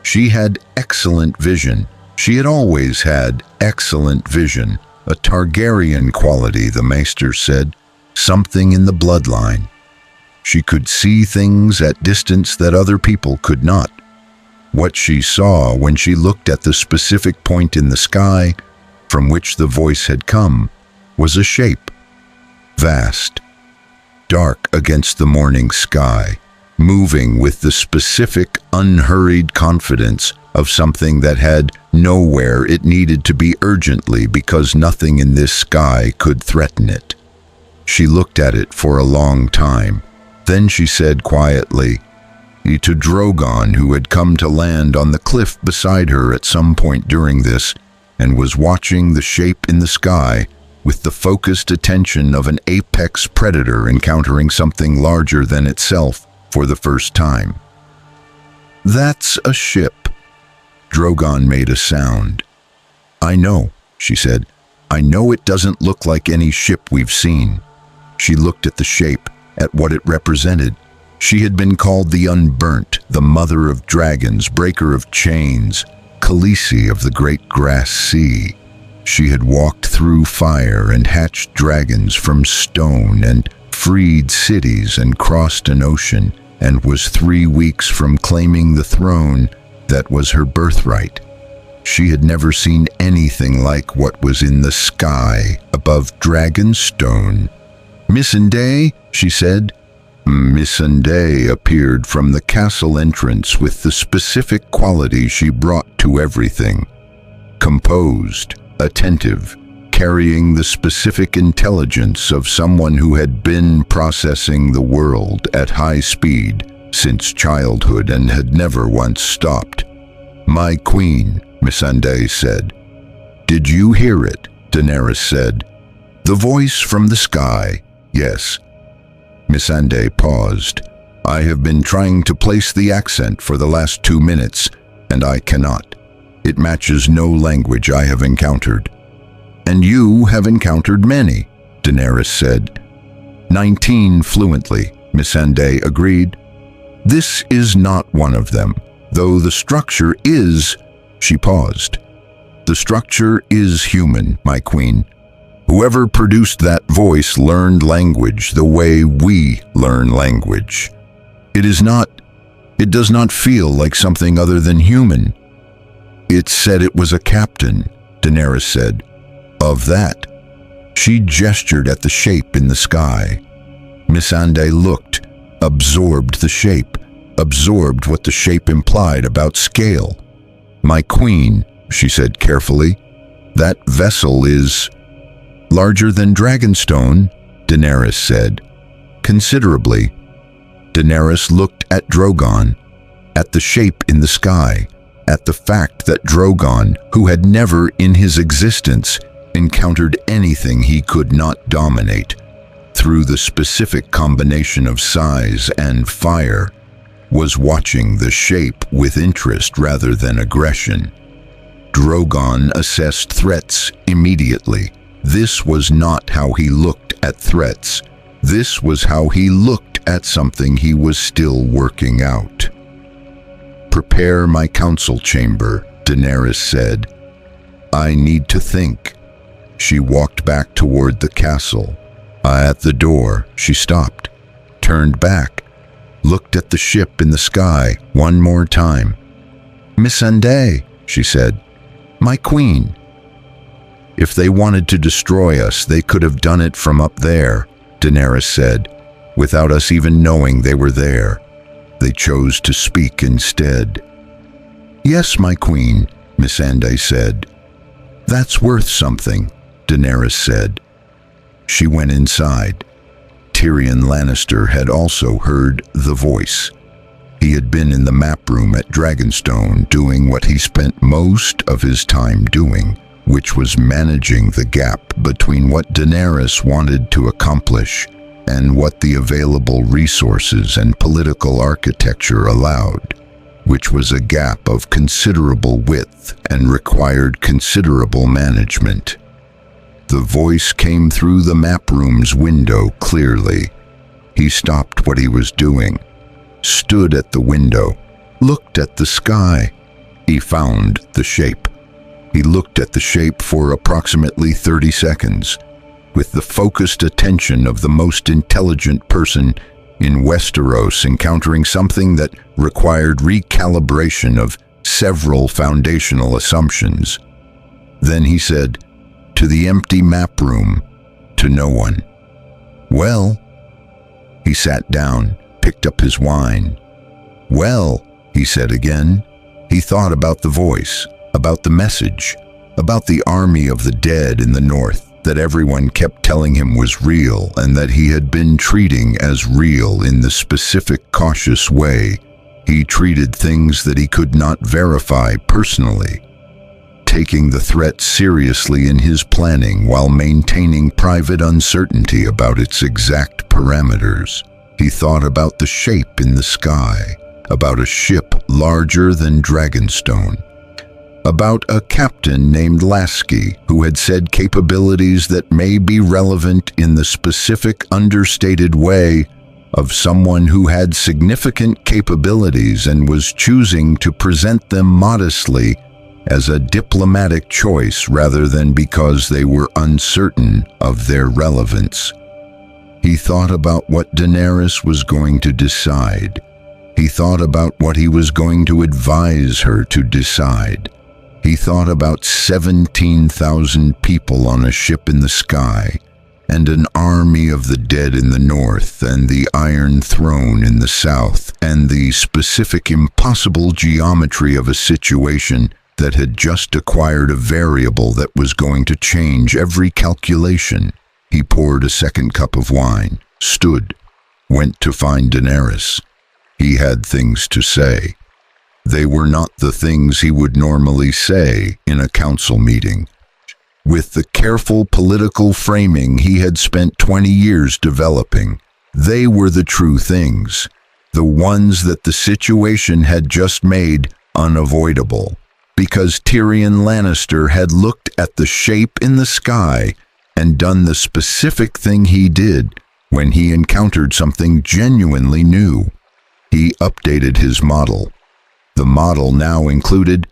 Speaker 1: She had excellent vision. She had always had excellent vision, a Targaryen quality, the Maester said, something in the bloodline. She could see things at distance that other people could not. What she saw when she looked at the specific point in the sky from which the voice had come was a shape, vast, dark against the morning sky, moving with the specific, unhurried confidence of something that had nowhere it needed to be urgently because nothing in this sky could threaten it. She looked at it for a long time. Then she said quietly, to Drogon, who had come to land on the cliff beside her at some point during this and was watching the shape in the sky with the focused attention of an apex predator encountering something larger than itself for the first time. "That's a ship." Drogon made a sound. "I know," she said. "I know it doesn't look like any ship we've seen." She looked at the shape, at what it represented. She had been called the Unburnt, the Mother of Dragons, Breaker of Chains, Khaleesi of the Great Grass Sea. She had walked through fire and hatched dragons from stone and freed cities and crossed an ocean, and was 3 weeks from claiming the throne that was her birthright. She had never seen anything like what was in the sky above Dragonstone. "Missandei," she said. Missandei appeared from the castle entrance with the specific quality she brought to everything. Composed, attentive, carrying the specific intelligence of someone who had been processing the world at high speed since childhood and had never once stopped. "My queen," Missandei said. "Did you hear it?" Daenerys said. "The voice from the sky, yes." Missandei paused. "I have been trying to place the accent for the last 2 minutes, and I cannot. It matches no language I have encountered." "And you have encountered many," Daenerys said. 19 fluently, Missandei agreed. "This is not one of them, though the structure is..." She paused. "The structure is human, my queen. Whoever produced that voice learned language the way we learn language. It does not feel like something other than human." "It said it was a captain," Daenerys said. "Of that." She gestured at the shape in the sky. Missandei looked, absorbed the shape, absorbed what the shape implied about scale. "My queen," she said carefully, "that vessel is..." "Larger than Dragonstone," Daenerys said. "Considerably." Daenerys looked at Drogon, at the shape in the sky, at the fact that Drogon, who had never in his existence encountered anything he could not dominate, through the specific combination of size and fire, was watching the shape with interest rather than aggression. Drogon assessed threats immediately. This was not how he looked at threats. This was how he looked at something he was still working out. "Prepare my council chamber," Daenerys said. "I need to think." She walked back toward the castle. At the door, she stopped, turned back, looked at the ship in the sky one more time. "Missandei," she said. "My queen." "If they wanted to destroy us, they could have done it from up there," Daenerys said, "without us even knowing they were there. They chose to speak instead." "Yes, my queen," Missandei said. "That's worth something," Daenerys said. She went inside. Tyrion Lannister had also heard the voice. He had been in the map room at Dragonstone doing what he spent most of his time doing, which was managing the gap between what Daenerys wanted to accomplish and what the available resources and political architecture allowed, which was a gap of considerable width and required considerable management. The voice came through the map room's window clearly. He stopped what he was doing, stood at the window, looked at the sky. He found the shape. He looked at the shape for approximately 30 seconds, with the focused attention of the most intelligent person in Westeros encountering something that required recalibration of several foundational assumptions. Then he said, to the empty map room, to no one, "Well." He sat down, picked up his wine. "Well," he said again. He thought about the voice, about the message, about the army of the dead in the north that everyone kept telling him was real and that he had been treating as real in the specific cautious way he treated things that he could not verify personally. taking the threat seriously in his planning while maintaining private uncertainty about its exact parameters. He thought about the shape in the sky, about a ship larger than Dragonstone, about a captain named Lasky who had said capabilities that may be relevant in the specific understated way of someone who had significant capabilities and was choosing to present them modestly as a diplomatic choice rather than because they were uncertain of their relevance. He thought about what Daenerys was going to decide. He thought about what he was going to advise her to decide. He thought about 17,000 people on a ship in the sky, and an army of the dead in the north, and the Iron Throne in the south, and the specific impossible geometry of a situation that had just acquired a variable that was going to change every calculation. He poured a second cup of wine, stood, went to find Daenerys. He had things to say. They were not the things he would normally say in a council meeting. With the careful political framing he had spent 20 years developing, they were the true things, the ones that the situation had just made unavoidable, because Tyrion Lannister had looked at the shape in the sky and done the specific thing he did when he encountered something genuinely new. He updated his model. The model now included,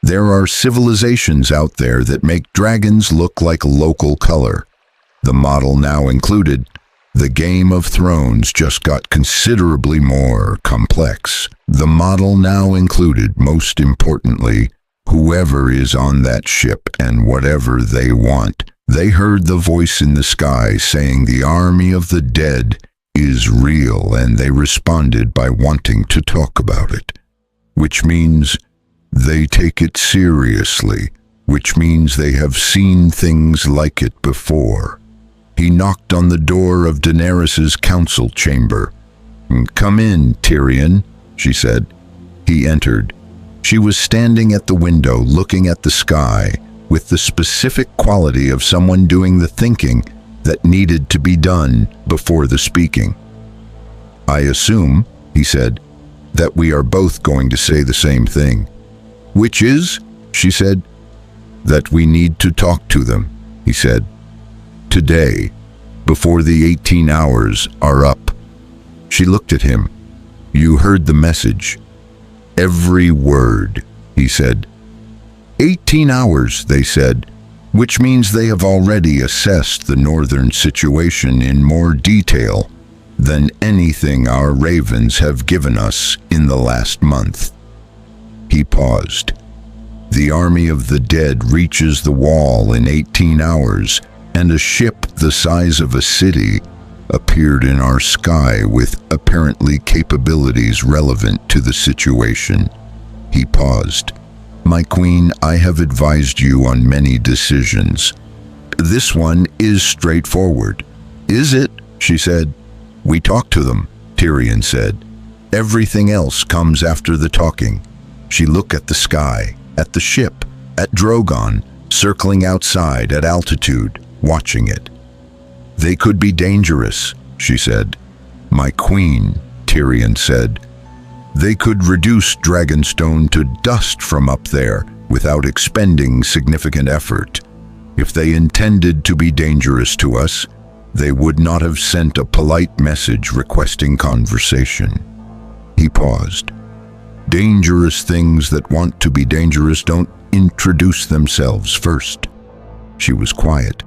Speaker 1: there are civilizations out there that make dragons look like a local color. The model now included, the Game of Thrones just got considerably more complex. The model now included, most importantly, whoever is on that ship and whatever they want. They heard the voice in the sky saying the army of the dead is real, and they responded by wanting to talk about it. Which means they take it seriously, which means they have seen things like it before. He knocked on the door of Daenerys's council chamber. "Come in, Tyrion," she said. He entered. She was standing at the window looking at the sky with the specific quality of someone doing the thinking that needed to be done before the speaking. "I assume," he said, "that we are both going to say the same thing." "Which is," she said. "That we need to talk to them," he said. "Today, before the 18 hours are up." She looked at him. "You heard the message." "Every word," he said. 18 hours, they said, which means they have already assessed the northern situation in more detail than anything our ravens have given us in the last month. He paused. The army of the dead reaches the wall in 18 hours, and a ship the size of a city appeared in our sky with apparently capabilities relevant to the situation. He paused. "My queen, I have advised you on many decisions. This one is straightforward." "Is it?" she said. "We talked to them," Tyrion said. "Everything else comes after the talking." She looked at the sky, at the ship, at Drogon, circling outside at altitude, watching it. "They could be dangerous," she said. "My queen," Tyrion said. "They could reduce Dragonstone to dust from up there without expending significant effort. If they intended to be dangerous to us, they would not have sent a polite message requesting conversation." He paused. "Dangerous things that want to be dangerous don't introduce themselves first." She was quiet.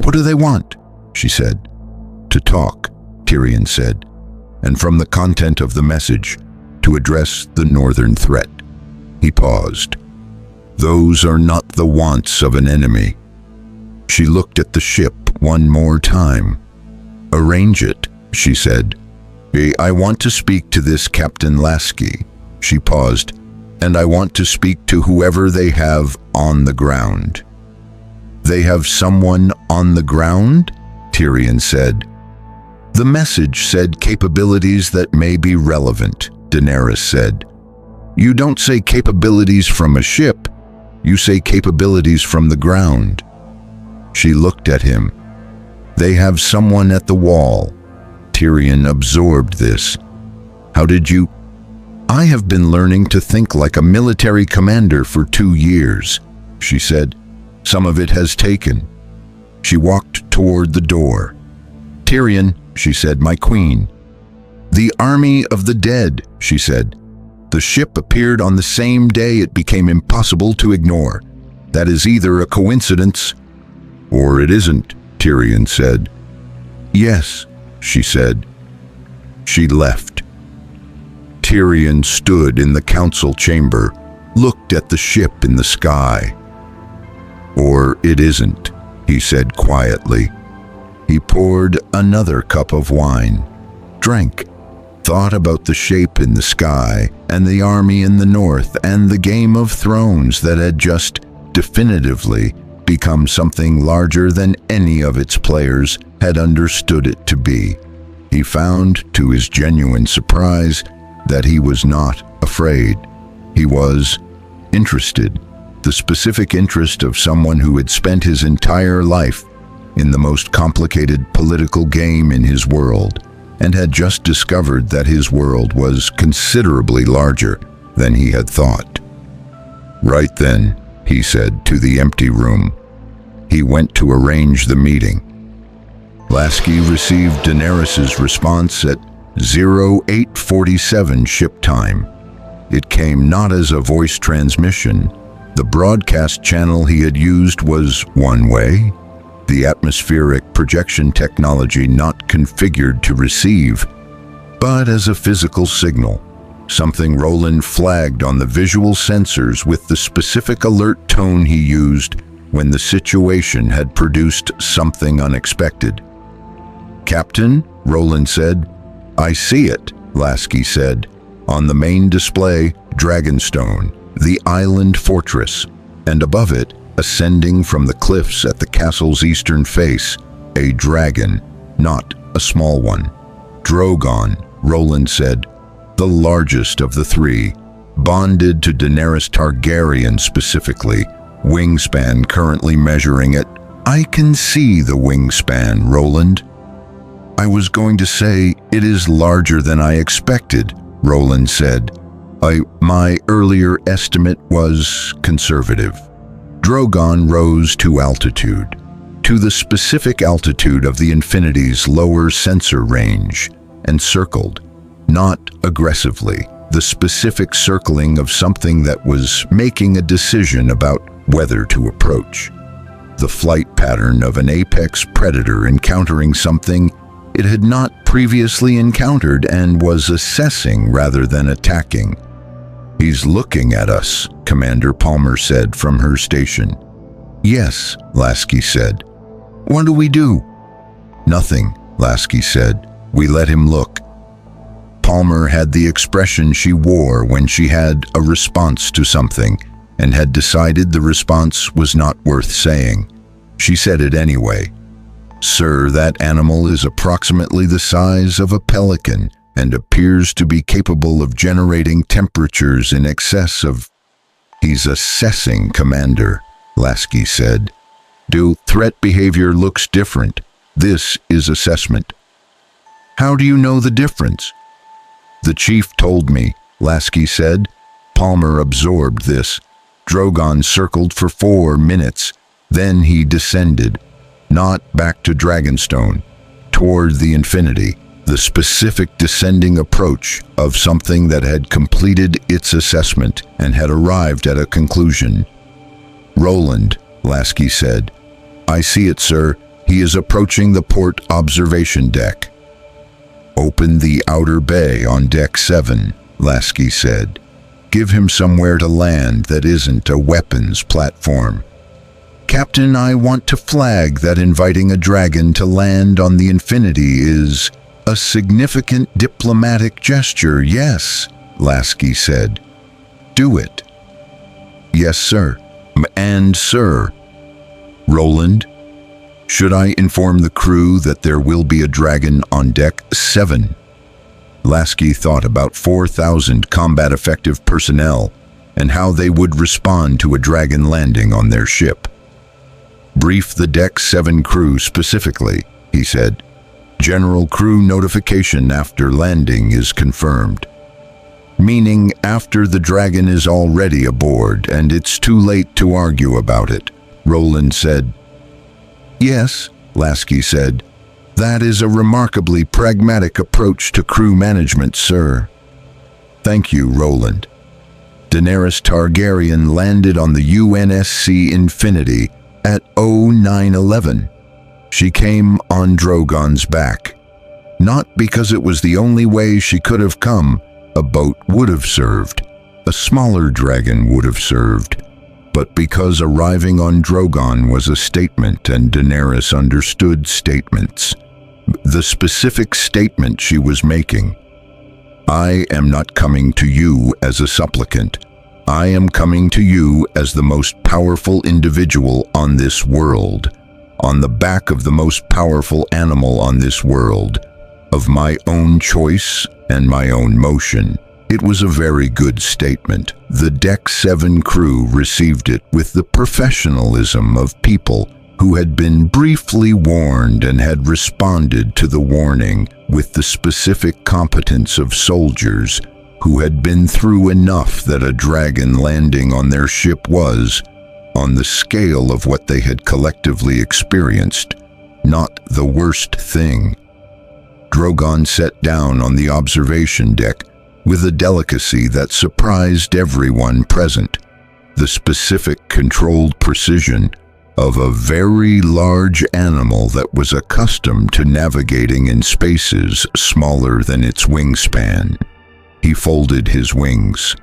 Speaker 1: "What do they want?" she said. "To talk," Tyrion said, "and from the content of the message, to address the northern threat." He paused. "Those are not the wants of an enemy." She looked at the ship one more time. "Arrange it," she said. "I want to speak to this Captain Lasky." She paused. "And I want to speak to whoever they have on the ground." "They have someone on the ground?" Tyrion said. "The message said capabilities that may be relevant," Daenerys said. "You don't say capabilities from a ship. You say capabilities from the ground." She looked at him. "They have someone at the wall." Tyrion absorbed this. "How did you—" "I have been learning to think like a military commander for 2 years," she said. "Some of it has taken." She walked toward the door. "Tyrion," she said, "my queen." "The army of the dead," she said. "The ship appeared on the same day it became impossible to ignore. That is either a coincidence or it isn't," Tyrion said. "Yes," she said. She left. Tyrion stood in the council chamber, looked at the ship in the sky. "Or it isn't," he said quietly. He poured another cup of wine, drank, thought about the shape in the sky and the army in the north and the Game of Thrones that had just definitively become something larger than any of its players had understood it to be. He found, to his genuine surprise, that he was not afraid. He was interested, the specific interest of someone who had spent his entire life in the most complicated political game in his world, and had just discovered that his world was considerably larger than he had thought. "Right then," he said to the empty room. He went to arrange the meeting. Lasky received Daenerys' response at 0847 ship time. It came not as a voice transmission. The broadcast channel he had used was one way, the atmospheric projection technology not configured to receive, but as a physical signal, something Roland flagged on the visual sensors with the specific alert tone he used when the situation had produced something unexpected. "Captain," Roland said. "I see it," Lasky said. "On the main display, Dragonstone, the island fortress, and above it, ascending from the cliffs at the castle's eastern face, a dragon, not a small one. Drogon," Roland said, "the largest of the three, bonded to Daenerys Targaryen specifically, wingspan currently measuring at—" "I can see the wingspan, Roland." "I was going to say, it is larger than I expected," Roland said. My earlier estimate was conservative." Drogon rose to altitude, to the specific altitude of the Infinity's lower sensor range, and circled, not aggressively, the specific circling of something that was making a decision about whether to approach. The flight pattern of an apex predator encountering something it had not previously encountered and was assessing rather than attacking. "He's looking at us," Commander Palmer said from her station. "Yes," Lasky said. "What do we do?" "Nothing," Lasky said. "We let him look." Palmer had the expression she wore when she had a response to something and had decided the response was not worth saying. She said it anyway. "Sir, that animal is approximately the size of a pelican and appears to be capable of generating temperatures in excess of—" "He's assessing, Commander," Lasky said. "Threat behavior looks different. This is assessment." "How do you know the difference?" "The chief told me," Lasky said. Palmer absorbed this. Drogon circled for 4 minutes. Then he descended, not back to Dragonstone, toward the Infinity, the specific descending approach of something that had completed its assessment and had arrived at a conclusion. "Roland," Lasky said. "I see it, sir. He is approaching the port observation deck." "Open the outer bay on deck 7, Lasky said. "Give him somewhere to land that isn't a weapons platform." "Captain, I want to flag that inviting a dragon to land on the Infinity is a significant diplomatic gesture, yes," Lasky said. "Do it." "Yes, sir." "And, sir." "Roland, should I inform the crew that there will be a dragon on deck 7? Lasky thought about 4,000 combat-effective personnel and how they would respond to a dragon landing on their ship. "Brief the Deck 7 crew specifically," he said. "General crew notification after landing is confirmed." "Meaning after the dragon is already aboard and it's too late to argue about it," Roland said. "Yes," Lasky said. "That is a remarkably pragmatic approach to crew management, sir." "Thank you, Roland." Daenerys Targaryen landed on the UNSC Infinity at 0911. She came on Drogon's back. Not because it was the only way she could have come. A boat would have served. A smaller dragon would have served. But because arriving on Drogon was a statement and Daenerys understood statements. The specific statement she was making. "I am not coming to you as a supplicant. I am coming to you as the most powerful individual on this world, on the back of the most powerful animal on this world, of my own choice and my own motion." It was a very good statement. The Deck 7 crew received it with the professionalism of people who had been briefly warned and had responded to the warning with the specific competence of soldiers who had been through enough that a dragon landing on their ship was, on the scale of what they had collectively experienced, not the worst thing. Drogon sat down on the observation deck with a delicacy that surprised everyone present, the specific controlled precision of a very large animal that was accustomed to navigating in spaces smaller than its wingspan. He folded his wings,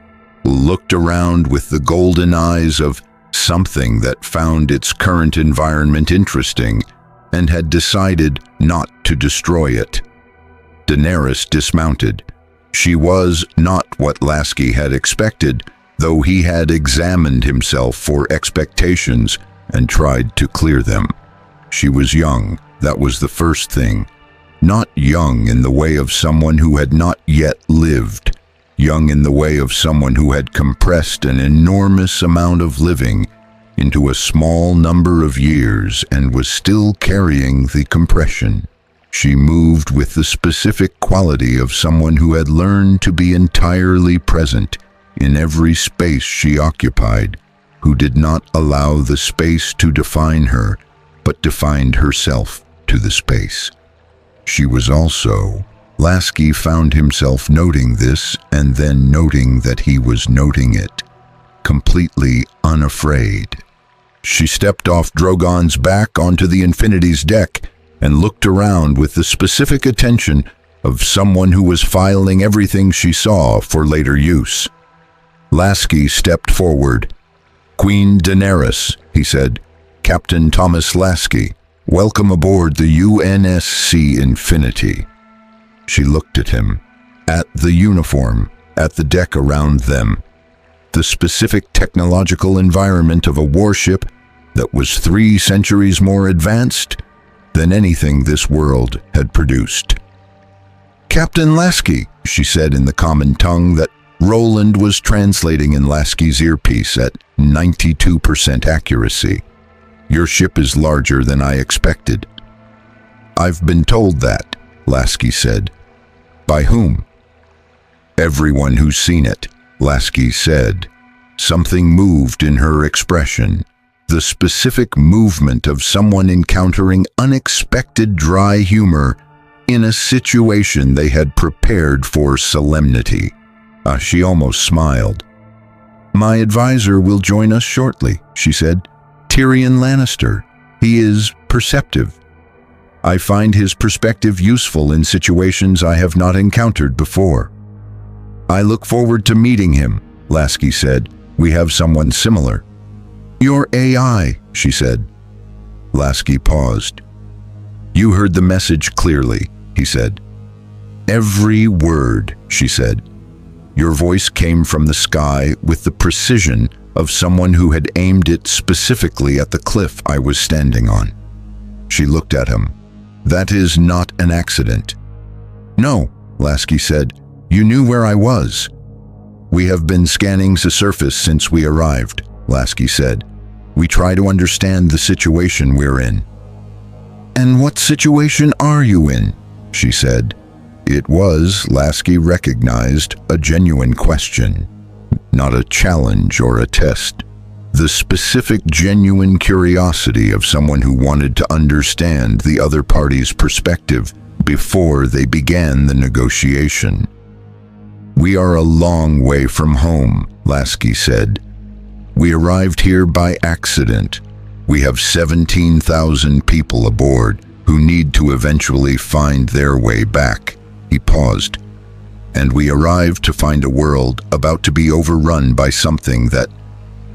Speaker 1: looked around with the golden eyes of something that found its current environment interesting and had decided not to destroy it. Daenerys dismounted. She was not what Lasky had expected, though he had examined himself for expectations and tried to clear them. She was young, that was the first thing. Not young in the way of someone who had not yet lived, young in the way of someone who had compressed an enormous amount of living into a small number of years and was still carrying the compression. She moved with the specific quality of someone who had learned to be entirely present in every space she occupied, who did not allow the space to define her, but defined herself to the space. She was also, Lasky found himself noting this and then noting that he was noting it, completely unafraid. She stepped off Drogon's back onto the Infinity's deck and looked around with the specific attention of someone who was filing everything she saw for later use. Lasky stepped forward. "Queen Daenerys," he said, "Captain Thomas Lasky, welcome aboard the UNSC Infinity." She looked at him, at the uniform, at the deck around them, the specific technological environment of a warship that was 3 centuries more advanced than anything this world had produced. "Captain Lasky," she said in the common tongue that Roland was translating in Lasky's earpiece at 92% accuracy. "Your ship is larger than I expected." "I've been told that," Lasky said. "By whom?" "Everyone who's seen it," Lasky said. Something moved in her expression. The specific movement of someone encountering unexpected dry humor in a situation they had prepared for solemnity. She almost smiled. "My advisor will join us shortly," she said. "Tyrion Lannister. He is perceptive. I find his perspective useful in situations I have not encountered before." "I look forward to meeting him," Lasky said. "We have someone similar." "Your AI," she said. Lasky paused. "You heard the message clearly," he said. "Every word," she said. "Your voice came from the sky with the precision of someone who had aimed it specifically at the cliff I was standing on." She looked at him. "That is not an accident." "No," Lasky said. "You knew where I was." We have been scanning the surface since we arrived, Lasky said. We try to understand the situation we're in. And what situation are you in? She said. It was, Lasky recognized, a genuine question, not a challenge or a test. The specific, genuine curiosity of someone who wanted to understand the other party's perspective before they began the negotiation. We are a long way from home, Lasky said. We arrived here by accident. We have 17,000 people aboard who need to eventually find their way back. He paused. And we arrived to find a world about to be overrun by something that,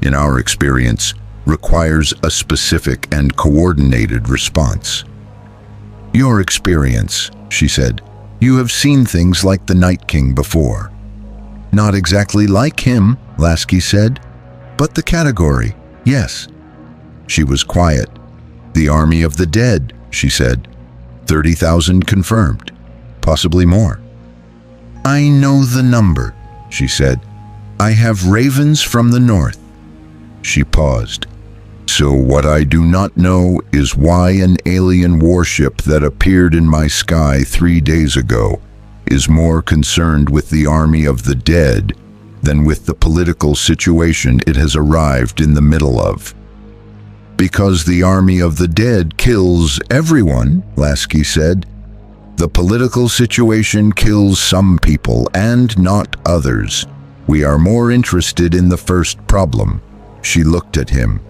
Speaker 1: in our experience, requires a specific and coordinated response. Your experience, she said. You have seen things like the Night King before. Not exactly like him, Lasky said, but the category, yes. She was quiet. The army of the dead, she said. 30,000 confirmed, possibly more. I know the number, she said. I have ravens from the north. She paused. So what I do not know is why an alien warship that appeared in my sky 3 days ago is more concerned with the army of the dead than with the political situation it has arrived in the middle of. Because the army of the dead kills everyone, Lasky said. The political situation kills some people and not others. We are more interested in the first problem. She looked at him.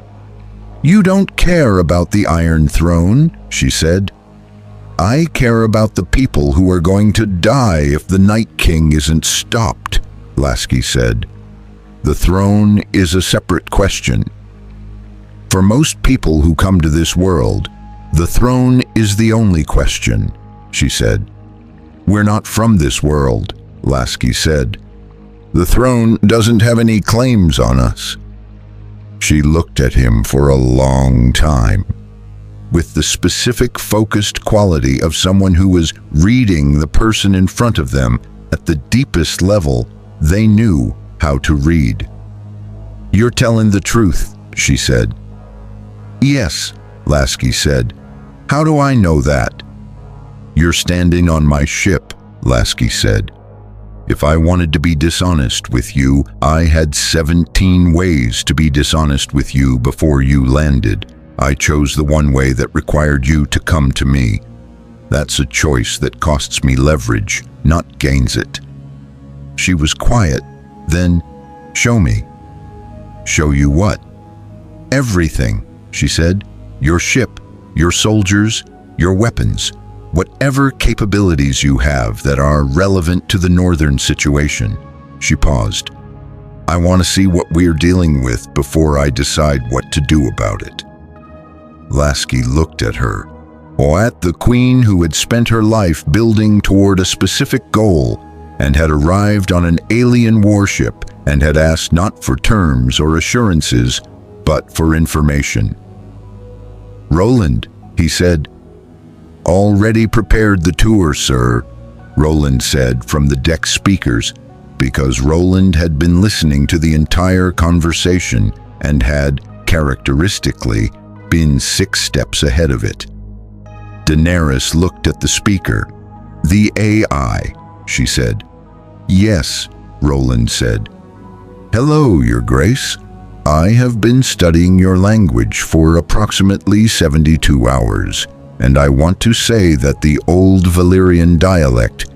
Speaker 1: You don't care about the Iron Throne, she said. I care about the people who are going to die if the Night King isn't stopped, Lasky said. The throne is a separate question. For most people who come to this world, the throne is the only question, she said. We're not from this world, Lasky said. The throne doesn't have any claims on us. She looked at him for a long time, with the specific focused quality of someone who was reading the person in front of them at the deepest level they knew how to read. You're telling the truth, she said. Yes, Lasky said. How do I know that? You're standing on my ship, Lasky said. If I wanted to be dishonest with you, I had 17 ways to be dishonest with you before you landed. I chose the one way that required you to come to me. That's a choice that costs me leverage, not gains it. She was quiet. Then, show me. Show you what? Everything, she said. Your ship, your soldiers, your weapons. Whatever capabilities you have that are relevant to the northern situation. She paused. I want to see what we're dealing with before I decide what to do about it. Lasky looked at her, or at the queen who had spent her life building toward a specific goal and had arrived on an alien warship and had asked not for terms or assurances, but for information. Roland, he said. Already prepared the tour, sir, Roland said from the deck speakers, because Roland had been listening to the entire conversation and had, characteristically, been 6 steps ahead of it. Daenerys looked at the speaker. The AI, she said. Yes, Roland said. Hello, Your Grace. I have been studying your language for approximately 72 hours. And I want to say that the old Valyrian dialect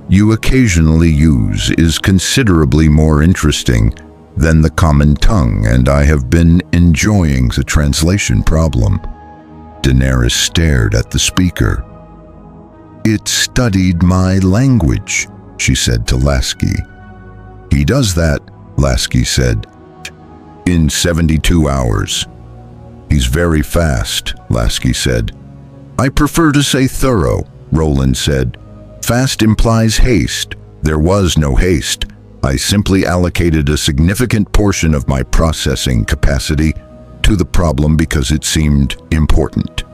Speaker 1: you occasionally use is considerably more interesting than the common tongue, and I have been enjoying the translation problem. Daenerys stared at the speaker. It studied my language, she said to Lasky. He does that, Lasky said, in 72 hours. He's very fast, Lasky said. I prefer to say thorough, Roland said. Fast implies haste. There was no haste. I simply allocated a significant portion of my processing capacity to the problem because it seemed important.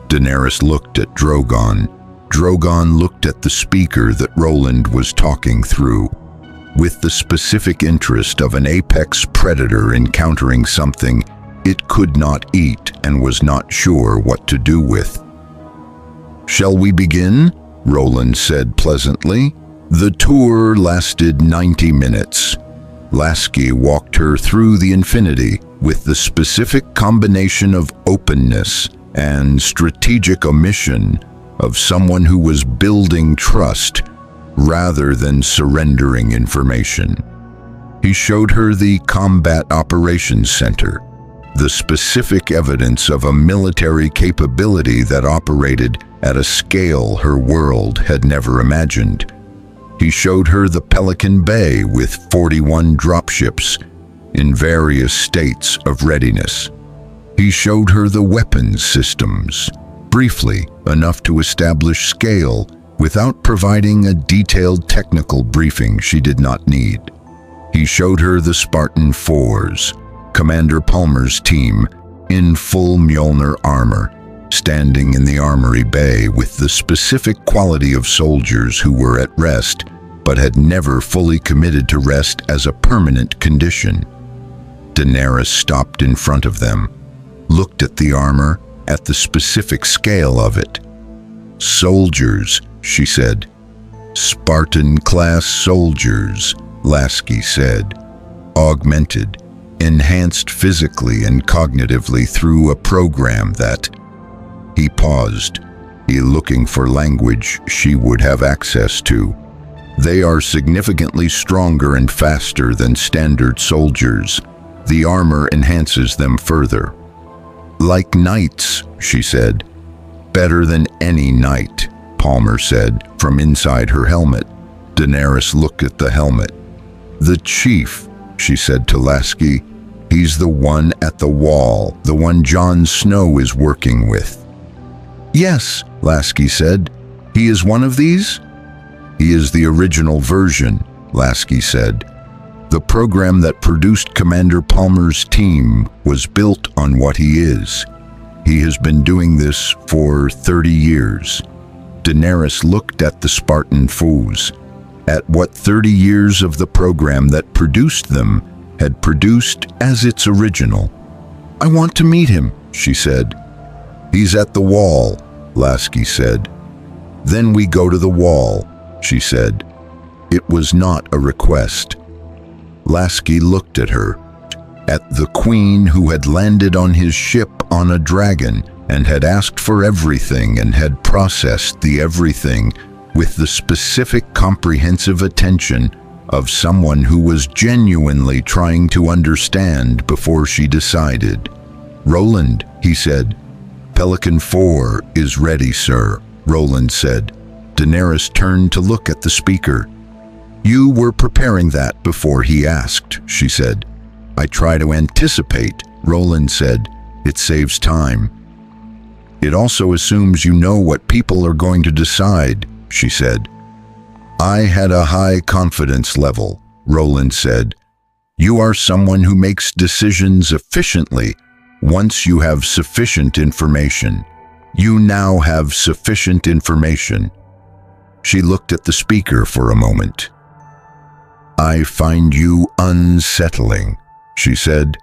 Speaker 1: Daenerys looked at Drogon. Drogon looked at the speaker that Roland was talking through. with the specific interest of an apex predator encountering something it could not eat and was not sure what to do with. "Shall we begin?" Roland said pleasantly. The tour lasted 90 minutes. Lasky walked her through the Infinity with the specific combination of openness and strategic omission of someone who was building trust rather than surrendering information. He showed her the Combat Operations Center, the specific evidence of a military capability that operated at a scale her world had never imagined. He showed her the Pelican Bay with 41 dropships in various states of readiness. He showed her the weapons systems, briefly enough to establish scale without providing a detailed technical briefing she did not need. He showed her the Spartan 4s, Commander Palmer's team, in full Mjolnir armor, standing in the Armory Bay with the specific quality of soldiers who were at rest but had never fully committed to rest as a permanent condition. Daenerys stopped in front of them, looked at the armor, at the specific scale of it. "Soldiers," she said. "Spartan-class soldiers," Lasky said. "Augmented, enhanced physically and cognitively through a program that—" He paused, he looking for language she would have access to. "They are significantly stronger and faster than standard soldiers. The armor enhances them further." "Like knights," she said. "Better than any knight," Palmer said from inside her helmet. Daenerys looked at the helmet. "The chief," she said to Lasky. "He's the one at the wall, the one Jon Snow is working with." "Yes," Lasky said. "He is one of these?" "He is the original version," Lasky said. "The program that produced Commander Palmer's team was built on what he is. He has been doing this for 30 years. Daenerys looked at the Spartan foes, at what 30 years of the program that produced them had produced as its original. "I want to meet him," she said. "He's at the wall," Lasky said. "Then we go to the wall," she said. It was not a request. Lasky looked at her, at the queen who had landed on his ship on a dragon and had asked for everything and had processed the everything with the specific comprehensive attention of someone who was genuinely trying to understand before she decided. "Roland," he said. "Pelican 4 is ready, sir," Roland said. Daenerys turned to look at the speaker. "You were preparing that before he asked," she said. "I try to anticipate," Roland said. "It saves time." "It also assumes you know what people are going to decide," she said. "I had a high confidence level," Roland said. "You are someone who makes decisions efficiently once you have sufficient information. You now have sufficient information." She looked at the speaker for a moment. "I find you unsettling," she said.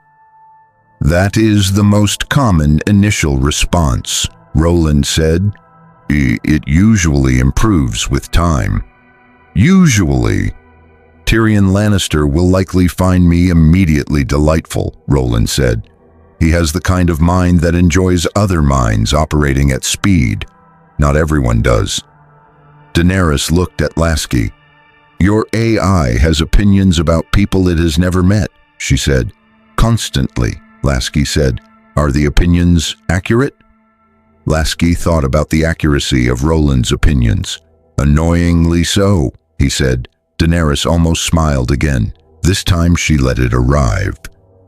Speaker 1: "That is the most common initial response," Roland said. "It usually improves with time." "Usually. Tyrion Lannister will likely find me immediately delightful," Roland said. "He has the kind of mind that enjoys other minds operating at speed. Not everyone does." Daenerys looked at Lasky. "Your AI has opinions about people it has never met," she said. "Constantly," Lasky said. "Are the opinions accurate?" Lasky thought about the accuracy of Roland's opinions. "Annoyingly so," he said. Daenerys almost smiled again. This time she let it arrive.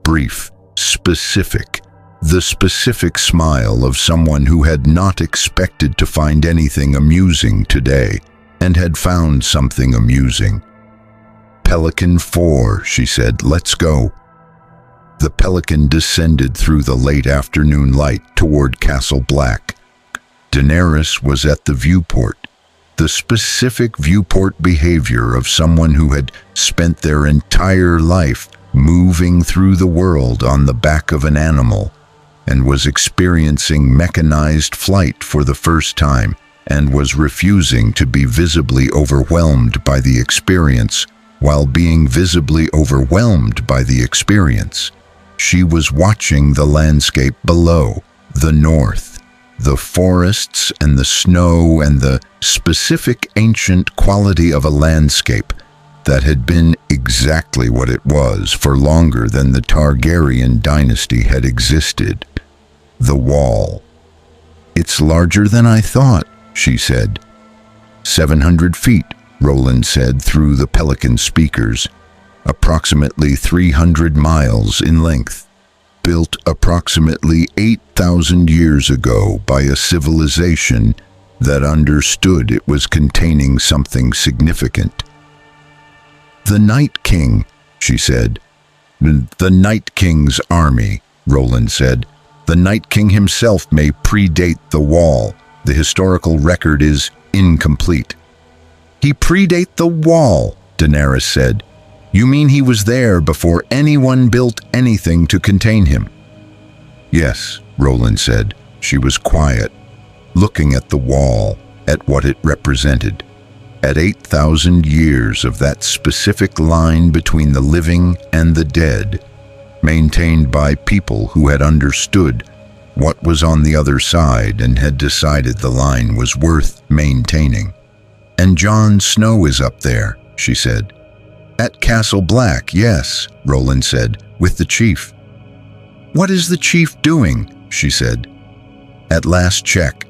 Speaker 1: Brief, specific. The specific smile of someone who had not expected to find anything amusing today, and had found something amusing. "Pelican 4, she said. "Let's go." The Pelican descended through the late afternoon light toward Castle Black. Daenerys was at the viewport. the specific viewport behavior of someone who had spent their entire life moving through the world on the back of an animal and was experiencing mechanized flight for the first time and was refusing to be visibly overwhelmed by the experience while being visibly overwhelmed by the experience. She was watching the landscape below, the north, the forests and the snow and the specific ancient quality of a landscape that had been exactly what it was for longer than the Targaryen dynasty had existed. The wall. "It's larger than I thought," she said. 700 feet, Roland said through the Pelican speakers, approximately 300 miles in length, built approximately 8,000 years ago by a civilization that understood it was containing something significant. "The Night King," she said. "The Night King's army," Roland said. "The Night King himself may predate the wall. The historical record is incomplete." "He predate the wall," Daenerys said. "You mean he was there before anyone built anything to contain him?" "Yes," Roland said. She was quiet, looking at the wall, at what it represented. At 8,000 years of that specific line between the living and the dead, maintained by people who had understood what was on the other side and had decided the line was worth maintaining. "And Jon Snow is up there," she said. "At Castle Black, yes," Roland said, "with the chief." "What is the chief doing?" she said. "At last check.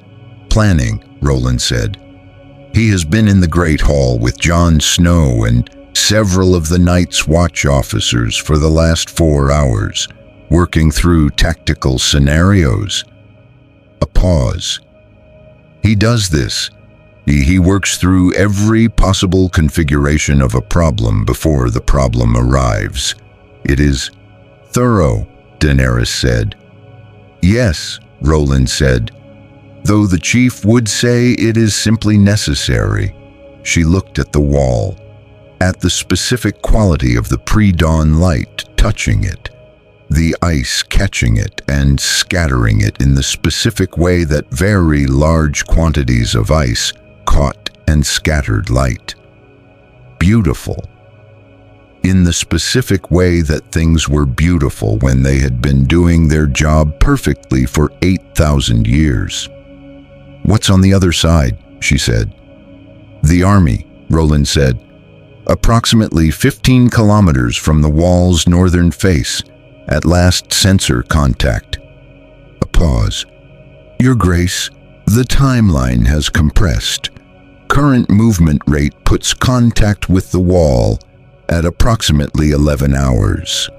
Speaker 1: Planning," Roland said. "He has been in the Great Hall with Jon Snow and several of the Night's Watch officers for the last 4 hours, working through tactical scenarios." A pause. "He does this. He works through every possible configuration of a problem before the problem arrives. It is thorough," Daenerys said. "Yes," Roland said, "though the chief would say it is simply necessary." She looked at the wall, at the specific quality of the pre-dawn light touching it, the ice catching it and scattering it in the specific way that very large quantities of ice caught and scattered light. Beautiful. In the specific way that things were beautiful when they had been doing their job perfectly for 8,000 years. "What's on the other side?" she said. "The army," Roland said. "Approximately 15 kilometers from the wall's northern face, at last sensor contact." A pause. "Your Grace, the timeline has compressed. Current movement rate puts contact with the wall at approximately 11 hours.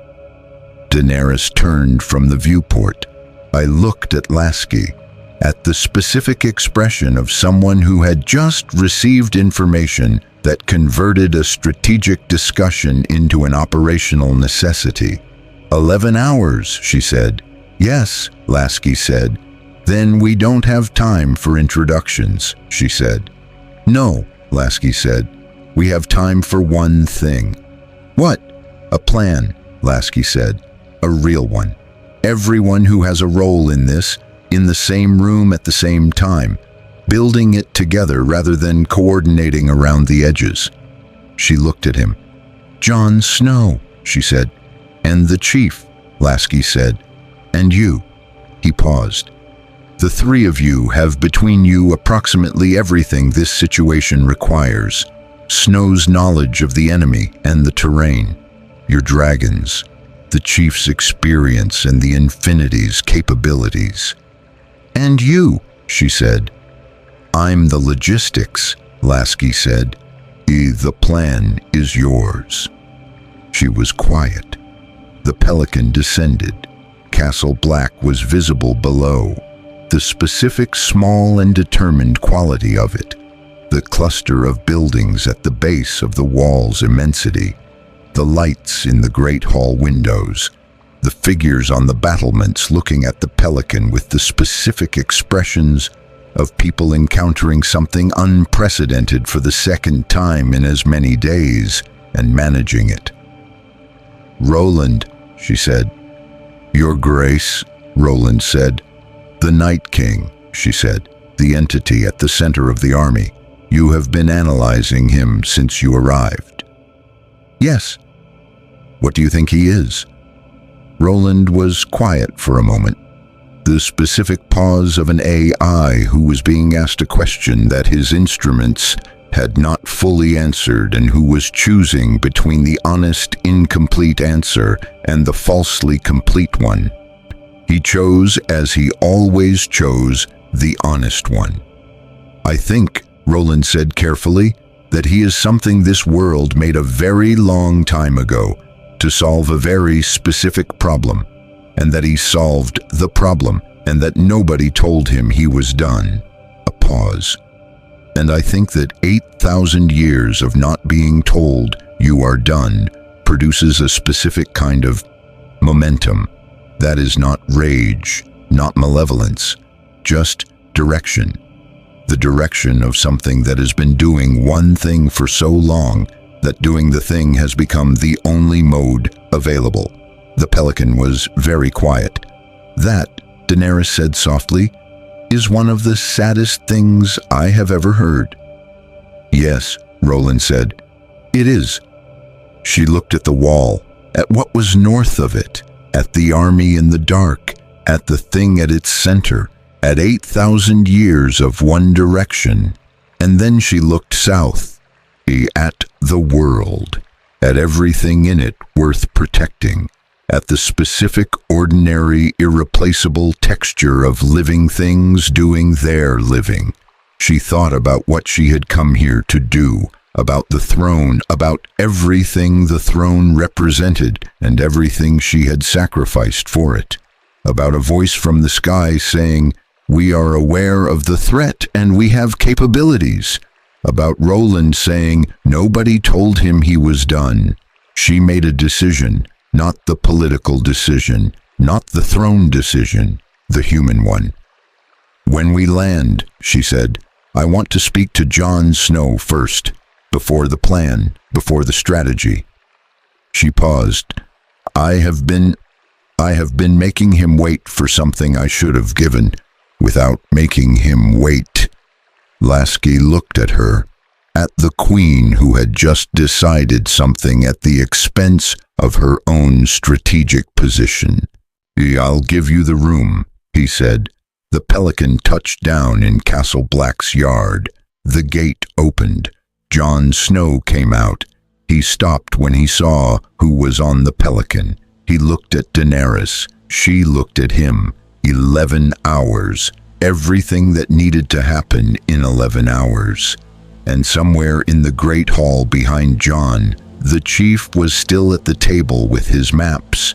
Speaker 1: Daenerys turned from the viewport. I looked at Lasky, at the specific expression of someone who had just received information that converted a strategic discussion into an operational necessity. 11 hours, she said. "Yes," Lasky said. "Then we don't have time for introductions," she said. "No," Lasky said. "We have time for one thing." "What?" "A plan," Lasky said. "A real one. Everyone who has a role in this, in the same room at the same time, building it together rather than coordinating around the edges." She looked at him. "Jon Snow," she said. "And the chief," Lasky said. "And you." He paused. "The three of you have between you approximately everything this situation requires. Snow's knowledge of the enemy and the terrain, your dragons, the chief's experience and the Infinity's capabilities. And you," she said. "I'm the logistics," Lasky said. "The plan is yours." She was quiet. The Pelican descended. Castle Black was visible below. The specific small and determined quality of it. The cluster of buildings at the base of the wall's immensity. The lights in the great hall windows. The figures on the battlements looking at the Pelican with the specific expressions of people encountering something unprecedented for the second time in as many days and managing it. "Roland," she said. "Your Grace," Roland said. "The Night King," she said, "the entity at the center of the army. You have been analyzing him since you arrived." "Yes." "What do you think he is?" Roland was quiet for a moment. The specific pause of an AI who was being asked a question that his instruments had not fully answered and who was choosing between the honest, incomplete answer and the falsely complete one. He chose, as he always chose, the honest one. "I think," Roland said carefully, "that he is something this world made a very long time ago to solve a very specific problem, and that he solved the problem, and that nobody told him he was done." A pause. "And I think that 8,000 years of not being told you are done produces a specific kind of momentum. That is not rage, not malevolence, just direction. The direction of something that has been doing one thing for so long that doing the thing has become the only mode available." The pelican was very quiet. "That," Daenerys said softly, "is one of the saddest things I have ever heard." "Yes," Roland said, "it is." She looked at the wall, at what was north of it, at the army in the dark, at the thing at its center, at 8,000 years of one direction, and then she looked south, at the world, at everything in it worth protecting, at the specific, ordinary, irreplaceable texture of living things doing their living. She thought about what she had come here to do, about the throne, about everything the throne represented and everything she had sacrificed for it, about a voice from the sky saying, "We are aware of the threat and we have capabilities," about Roland saying nobody told him he was done. She made a decision, not the political decision, not the throne decision, the human one. "When we land," she said, "I want to speak to Jon Snow first, before the plan, before the strategy." She paused. I have been making him wait for something I should have given, without making him wait." Lasky looked at her, at the queen who had just decided something at the expense of her own strategic position. "I'll give you the room," he said. The pelican touched down in Castle Black's yard. The gate opened. Jon Snow came out. He stopped when he saw who was on the pelican. He looked at Daenerys. She looked at him. 11 hours. Everything that needed to happen in 11 hours. And somewhere in the great hall behind Jon, the chief was still at the table with his maps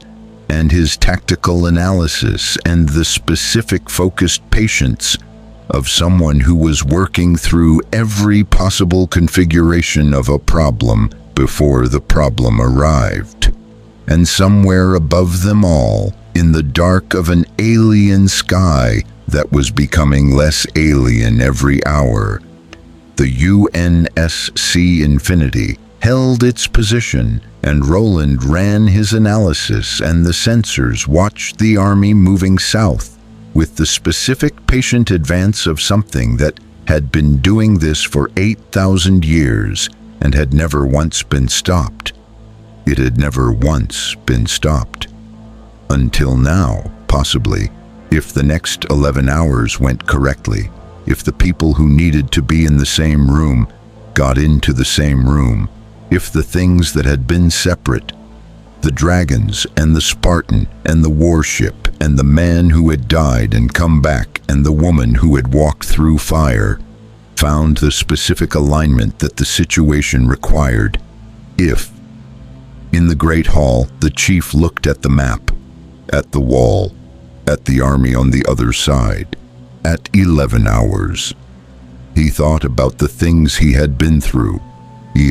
Speaker 1: and his tactical analysis and the specific focused patience of someone who was working through every possible configuration of a problem before the problem arrived. And somewhere above them all, in the dark of an alien sky that was becoming less alien every hour, the UNSC Infinity held its position, and Roland ran his analysis, and the sensors watched the army moving south with the specific patient advance of something that had been doing this for 8,000 years and had never once been stopped. It had never once been stopped. Until now, possibly, if the next 11 hours went correctly, if the people who needed to be in the same room got into the same room, if the things that had been separate, the dragons and the Spartan and the warship and the man who had died and come back and the woman who had walked through fire, found the specific alignment that the situation required, if. In the great hall, the chief looked at the map, at the wall, at the army on the other side, at 11 hours. He thought about the things he had been through,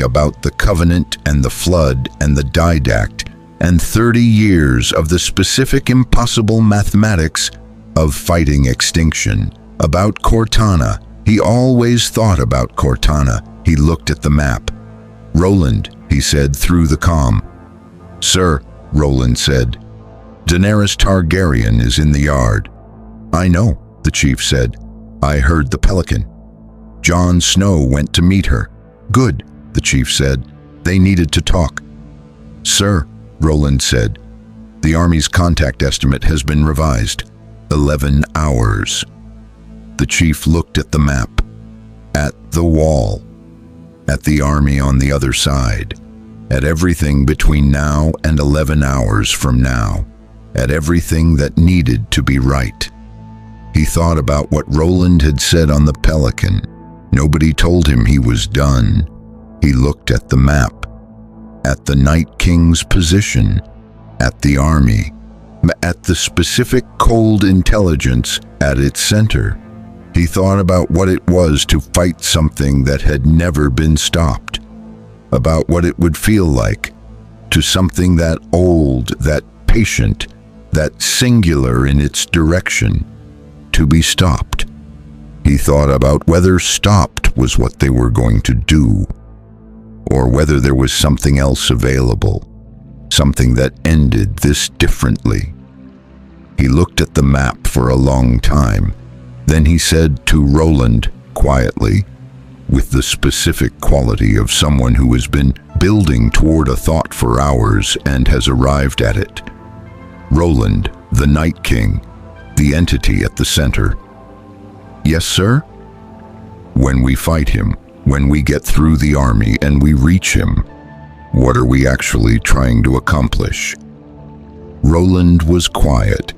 Speaker 1: about the covenant and the flood and the didact, and 30 years of the specific impossible mathematics of fighting extinction, About Cortana. He always thought about Cortana. He looked at the map. "Roland," he said through the comm. "Sir," Roland said. "Daenerys Targaryen is in the yard." "I know," the chief said. "I heard the Pelican. Jon Snow went to meet her." "Good," the chief said. "They needed to talk." "Sir," Roland said, "the Army's contact estimate has been revised. 11 hours. The chief looked at the map, at the wall, at the Army on the other side, at everything between now and 11 hours from now, at everything that needed to be right. He thought about what Roland had said on the Pelican. Nobody told him he was done. He looked at the map, at the Night King's position, at the Army, at the specific cold intelligence at its center. He thought about what it was to fight something that had never been stopped, about what it would feel like to something that old, that patient, that singular in its direction, to be stopped. He thought about whether stopped was what they were going to do, or whether there was something else available, something that ended this differently. He looked at the map for a long time. Then he said to Roland, quietly, with the specific quality of someone who has been building toward a thought for hours and has arrived at it, "Roland, the Night King, the entity at the center." "Yes, sir?" "When we fight him, when we get through the Army and we reach him, what are we actually trying to accomplish?" Roland was quiet,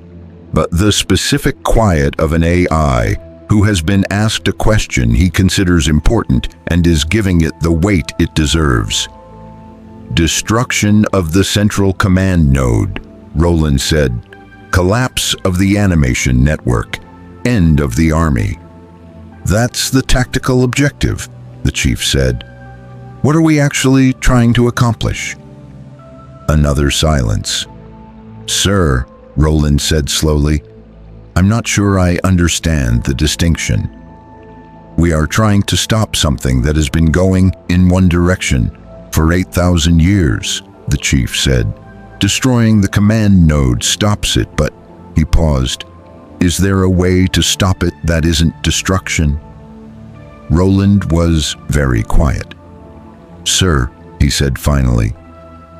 Speaker 1: but the specific quiet of an AI who has been asked a question he considers important and is giving it the weight it deserves. "Destruction of the Central Command Node," Roland said. "Collapse of the animation network. End of the Army." "That's the tactical objective," the chief said. "What are we actually trying to accomplish?" Another silence. "Sir," Roland said slowly, "I'm not sure I understand the distinction. We are trying to stop something that has been going in one direction for 8,000 years, the chief said. Destroying the command node stops it, but," he paused, "is there a way to stop it that isn't destruction?" Roland was very quiet. "Sir," he said finally,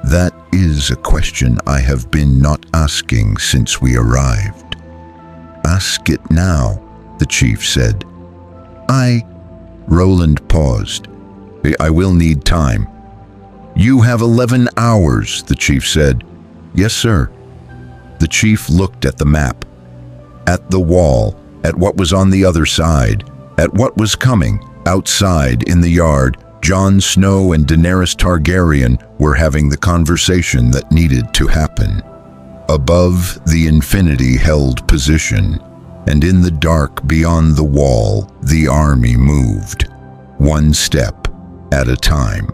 Speaker 1: "that is a question I have been not asking since we arrived." "Ask it now," the chief said. Roland paused. "I will need time." "You have 11 hours, the chief said. "Yes, sir." The chief looked at the map, at the wall, at what was on the other side, at what was coming. Outside, in the yard, Jon Snow and Daenerys Targaryen were having the conversation that needed to happen. Above, the Infinity held position, and in the dark beyond the wall, the Army moved, one step at a time.